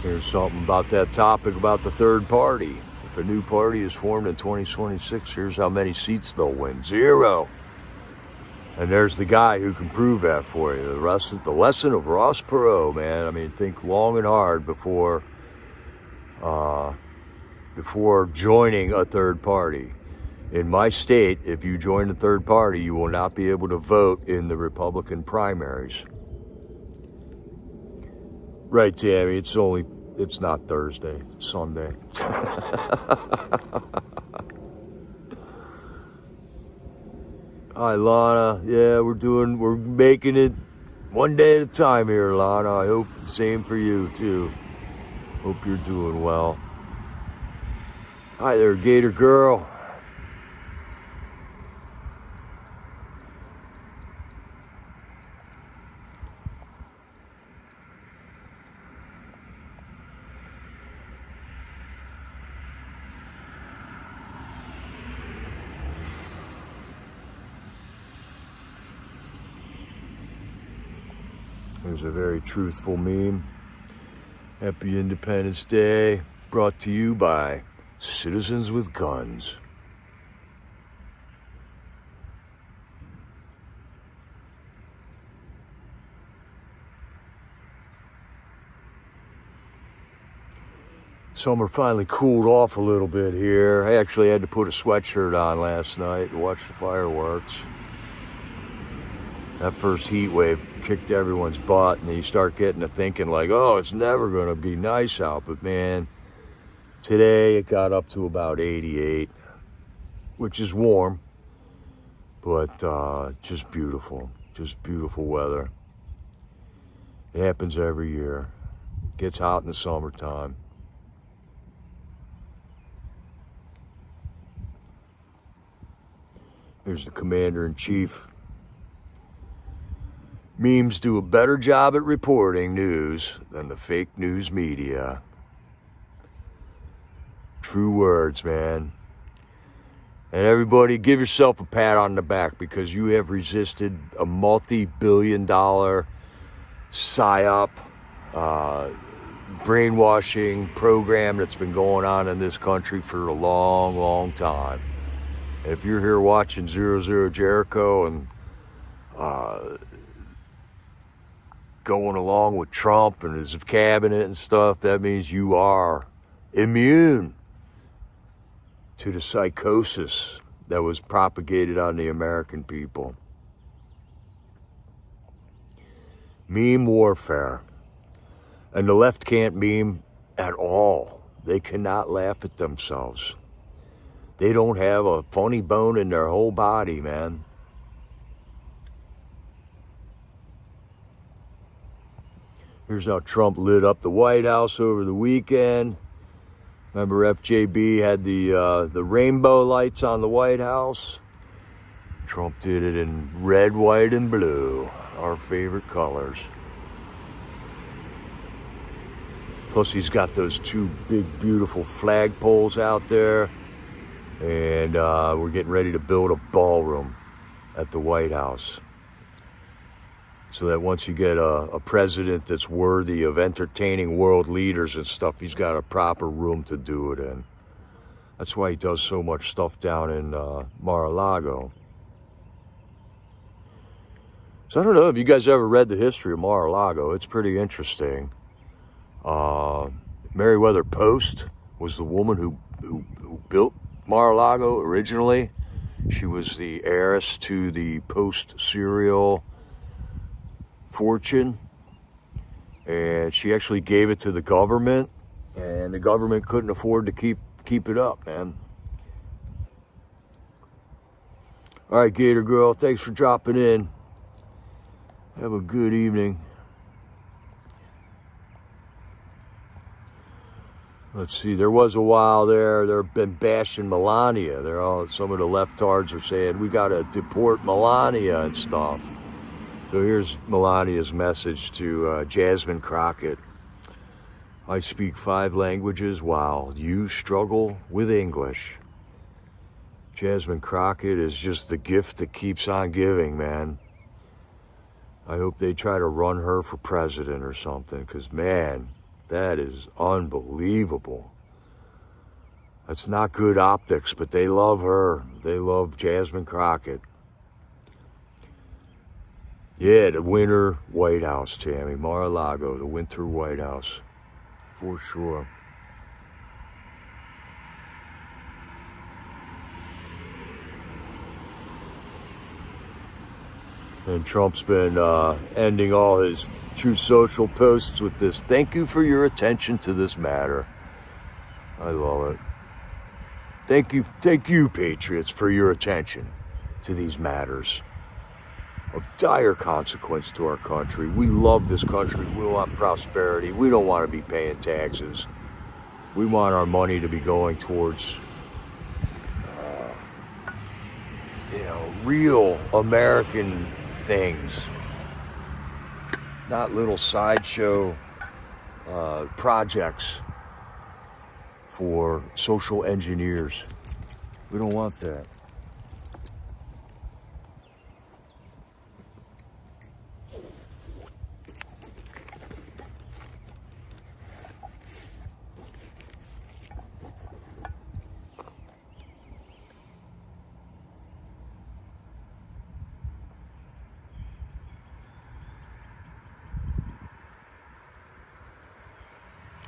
Here's something about that topic about the third party. If a new party is formed in 2026, here's how many seats they'll win. 0. And there's the guy who can prove that for you. The lesson of Ross Perot, man. I mean, think long and hard before joining a third party. In my state, if you join a third party, you will not be able to vote in the Republican primaries. Right, Tammy, it's not Thursday, it's Sunday. Hi, Lana. Yeah, we're making it one day at a time here, Lana. I hope the same for you, too. Hope you're doing well. Hi there, Gator Girl. There's a very truthful meme. Happy Independence Day, brought to you by Citizens with Guns. Summer finally cooled off a little bit here. I actually had to put a sweatshirt on last night to watch the fireworks. That first heat wave kicked everyone's butt, and then you start getting to thinking like, oh, it's never going to be nice out. But man, today it got up to about 88, which is warm, but just beautiful weather. It happens every year. It gets hot in the summertime. Here's the commander-in-chief. Memes do a better job at reporting news than the fake news media. True words, man. And everybody, give yourself a pat on the back because you have resisted a multi-billion-dollar psyop, brainwashing program that's been going on in this country for a long, long time. And if you're here watching 00 Jericho and going along with Trump and his cabinet and stuff, that means you are immune to the psychosis that was propagated on the American people. Meme warfare. And the left can't meme at all. They cannot laugh at themselves. They don't have a funny bone in their whole body, man. Here's how Trump lit up the White House over the weekend. Remember FJB had the rainbow lights on the White House? Trump did it in red, white, and blue, our favorite colors. Plus he's got those two big, beautiful flagpoles out there. And we're getting ready to build a ballroom at the White House. So that once you get a president that's worthy of entertaining world leaders and stuff, he's got a proper room to do it in. That's why he does so much stuff down in Mar-a-Lago. So I don't know if you guys ever read the history of Mar-a-Lago. It's pretty interesting. Meriwether Post was the woman who built Mar-a-Lago originally. She was the heiress to the Post cereal fortune, and she actually gave it to the government, and the government couldn't afford to keep it up, man. All right, Gator Girl, thanks for dropping in. Have a good evening. Let's see, there was a while they've been bashing Melania. Some of the leftards are saying we got to deport Melania and stuff. So here's Melania's message to Jasmine Crockett. I speak 5 languages while you struggle with English. Jasmine Crockett is just the gift that keeps on giving, man. I hope they try to run her for president or something, because, man, that is unbelievable. That's not good optics, but they love her. They love Jasmine Crockett. Yeah, the winter White House, Tammy. Mar-a-Lago, the winter White House. For sure. And Trump's been ending all his Truth Social posts with this: thank you for your attention to this matter. I love it. Thank you, patriots, for your attention to these matters of dire consequence to our country. We love this country. We want prosperity. We don't want to be paying taxes. We want our money to be going towards, real American things, not little sideshow projects for social engineers. We don't want that.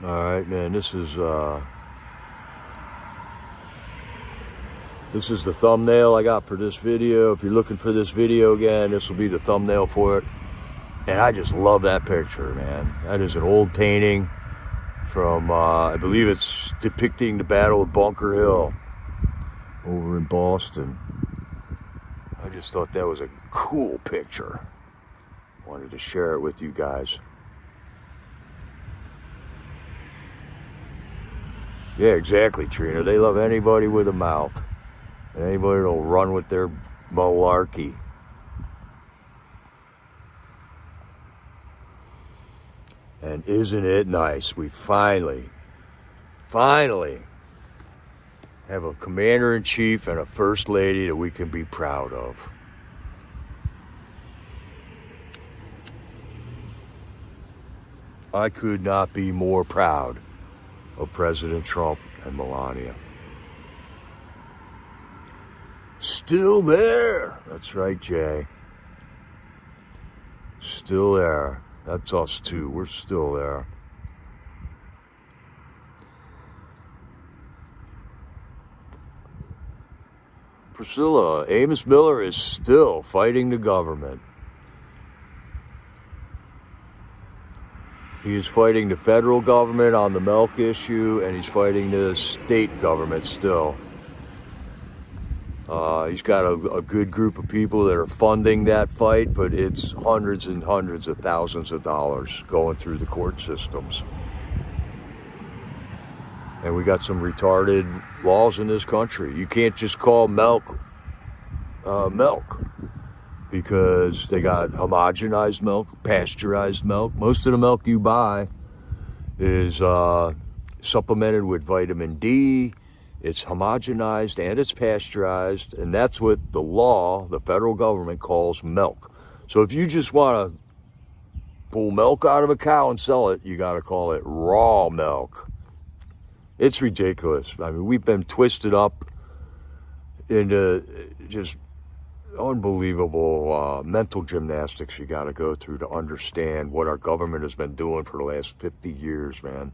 All right, man, this is the thumbnail I got for this video. If you're looking for this video again, this will be the thumbnail for it. And I just love that picture, man. That is an old painting from, I believe it's depicting the Battle of Bunker Hill over in Boston. I just thought that was a cool picture. Wanted to share it with you guys. Yeah, exactly, Trina. They love anybody with a mouth. And anybody that'll run with their malarkey. And isn't it nice? We finally have a commander-in-chief and a first lady that we can be proud of. I could not be more proud of President Trump and Melania. Still there. That's right, Jay. Still there. That's us too. We're still there. Priscilla, Amos Miller is still fighting the government. He is fighting the federal government on the milk issue, and he's fighting the state government still. He's got a good group of people that are funding that fight, but it's hundreds and hundreds of thousands of dollars going through the court systems. And we got some retarded laws in this country. You can't just call milk milk, because they got homogenized milk, pasteurized milk. Most of the milk you buy is supplemented with vitamin D. It's homogenized and it's pasteurized, and that's what the law, the federal government, calls milk. So if you just want to pull milk out of a cow and sell it, you got to call it raw milk. It's ridiculous. I mean, we've been twisted up into just unbelievable mental gymnastics you got to go through to understand what our government has been doing for the last 50 years, man.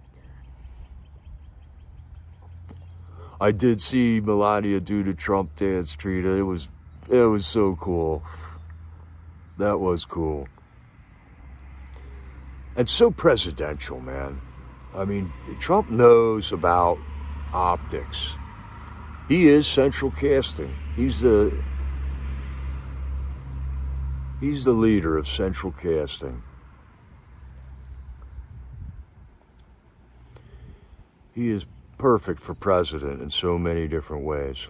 I did see Melania do the Trump dance, Trina. It was so cool. That was cool. And so presidential, man. I mean, Trump knows about optics. He is central casting. He's the leader of central casting. He is perfect for president in so many different ways.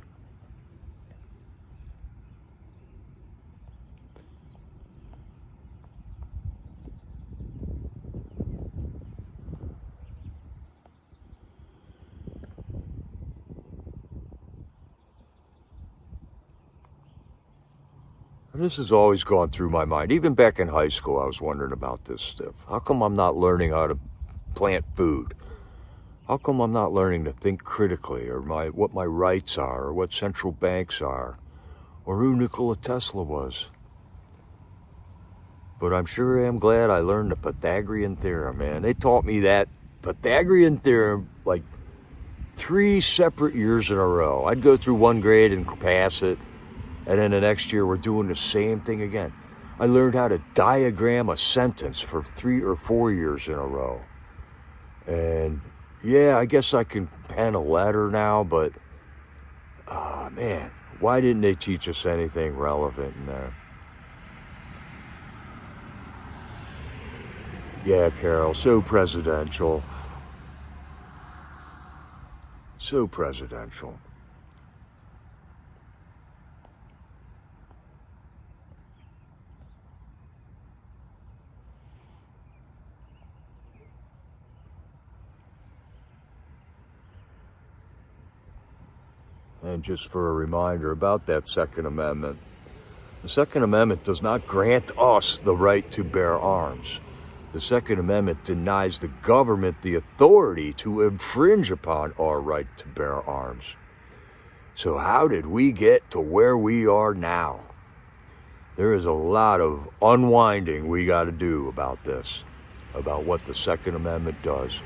And this has always gone through my mind. Even back in high school, I was wondering about this stuff. How come I'm not learning how to plant food? How come I'm not learning to think critically, or what my rights are, or what central banks are, or who Nikola Tesla was? But I'm sure am glad I learned the Pythagorean theorem, man. They taught me that Pythagorean theorem like 3 separate years in a row. I'd go through one grade and pass it, and then the next year we're doing the same thing again. I learned how to diagram a sentence for 3 or 4 years in a row. And yeah, I guess I can pen a letter now, but, man, why didn't they teach us anything relevant in there? Yeah, Carol, so presidential. So presidential. And just for a reminder about that Second Amendment, the Second Amendment does not grant us the right to bear arms. The Second Amendment denies the government the authority to infringe upon our right to bear arms. So how did we get to where we are now? There is a lot of unwinding we got to do about this, about what the Second Amendment does.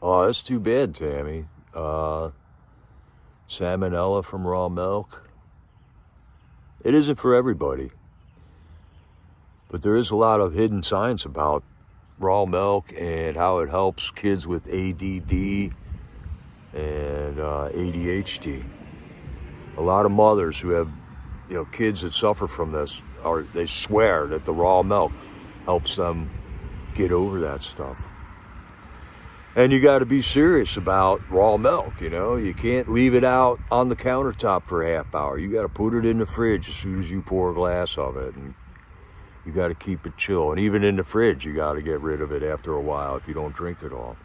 Oh, that's too bad, Tammy. Salmonella from raw milk. It isn't for everybody. But there is a lot of hidden science about raw milk and how it helps kids with ADD and ADHD. A lot of mothers who have, kids that suffer from this, they swear that the raw milk helps them get over that stuff. And you got to be serious about raw milk, You can't leave it out on the countertop for a half hour. You got to put it in the fridge as soon as you pour a glass of it. And you got to keep it chill. And even in the fridge, you got to get rid of it after a while if you don't drink it all.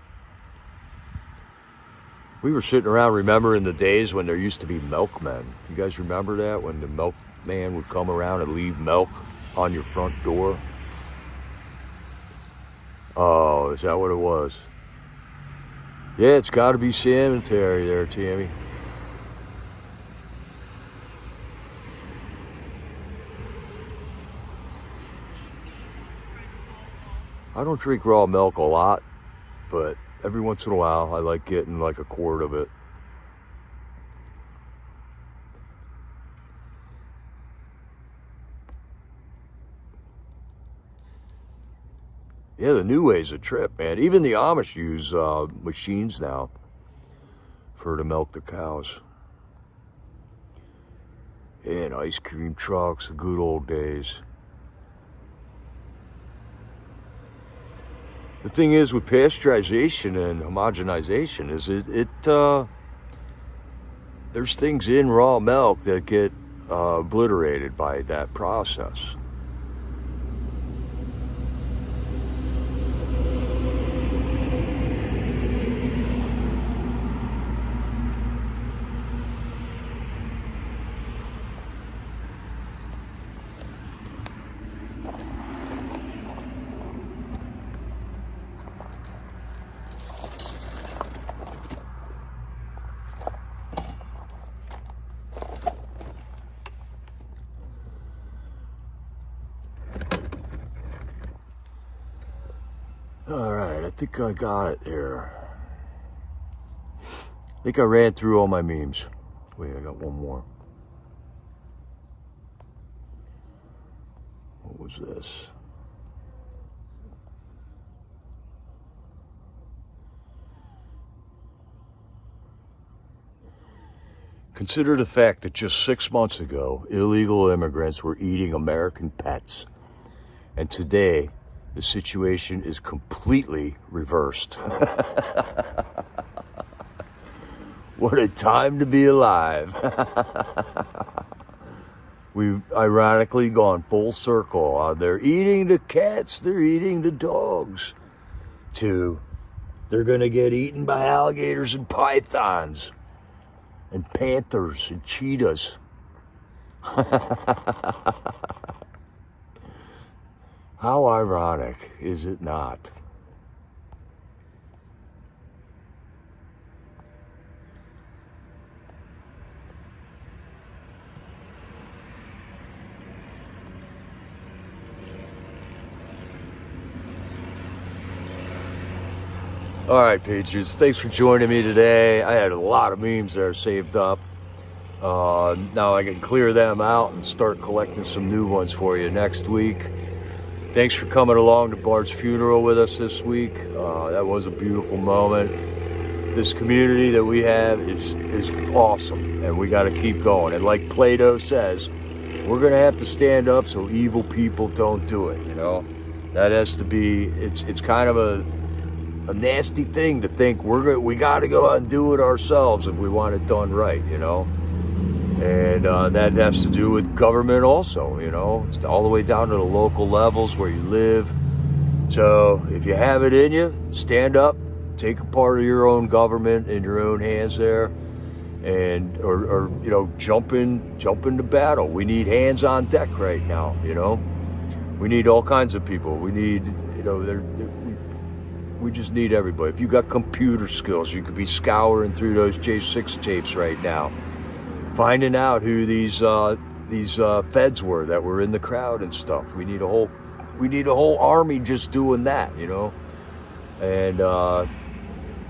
We were sitting around remembering the days when there used to be milkmen. You guys remember that? When the milkman would come around and leave milk on your front door? Oh, is that what it was? Yeah, it's got to be sanitary there, Tammy. I don't drink raw milk a lot, but every once in a while I like getting like a quart of it. Yeah, the new way's a trip, man. Even the Amish use machines now to milk the cows. And ice cream trucks, the good old days. The thing is with pasteurization and homogenization is there's things in raw milk that get obliterated by that process. All right, I think I got it here. I think I ran through all my memes. Wait, I got one more. What was this? Consider the fact that just 6 months ago, illegal immigrants were eating American pets. And today, the situation is completely reversed. What a time to be alive. We've ironically gone full circle. They're eating the cats, they're eating the dogs. They're gonna get eaten by alligators and pythons and panthers and cheetahs. How ironic, is it not? All right, Patriots, thanks for joining me today. I had a lot of memes there saved up. Now I can clear them out and start collecting some new ones for you next week. Thanks for coming along to Bart's Funeral with us this week. That was a beautiful moment. This community that we have is awesome, and we got to keep going. And like Plato says, we're going to have to stand up so evil people don't do it, That has to be, it's kind of a nasty thing to think we got to go out and do it ourselves if we want it done right, And that has to do with government also, It's all the way down to the local levels where you live. So if you have it in you, stand up, take a part of your own government in your own hands there, and or jump into battle. We need hands on deck right now, We need all kinds of people. We need, we just need everybody. If you got computer skills, you could be scouring through those J6 tapes right now, finding out who these feds were that were in the crowd and stuff. We need a whole army just doing that, And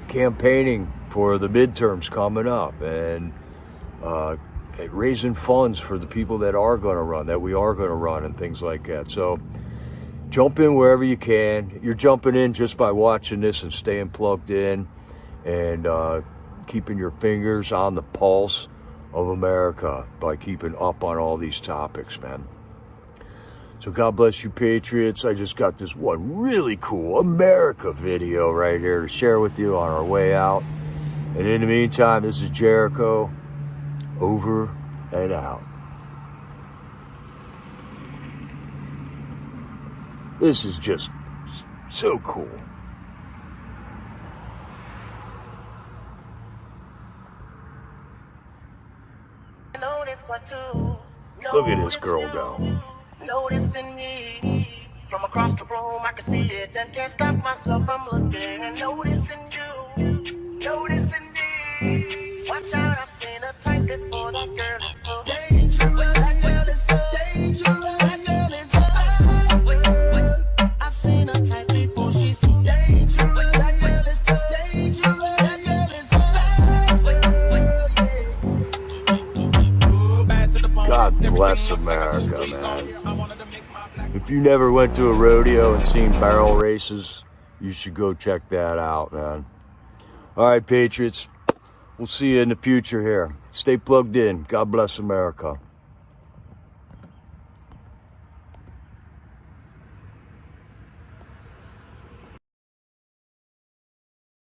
campaigning for the midterms coming up, and raising funds for the people that are going to run, that we are going to run, and things like that. So jump in wherever you can. You're jumping in just by watching this and staying plugged in, and keeping your fingers on the pulse of America by keeping up on all these topics, man. So God bless you, Patriots. I just got this one really cool America video right here to share with you on our way out. And in the meantime, this is Jericho, over and out. This is just so cool. Look at this girl go. Noticing me from across the room, I can see it and can't stop myself from looking and noticing you, noticing me. Watch out, I've seen a type before. That girl is so dangerous. That girl is so dangerous. That girl is so. I've seen a type before. She's so dangerous. That girl is so dangerous. That girl is so. God bless America, man. If you never went to a rodeo and seen barrel races, you should go check that out, man. All right, Patriots. We'll see you in the future here. Stay plugged in. God bless America.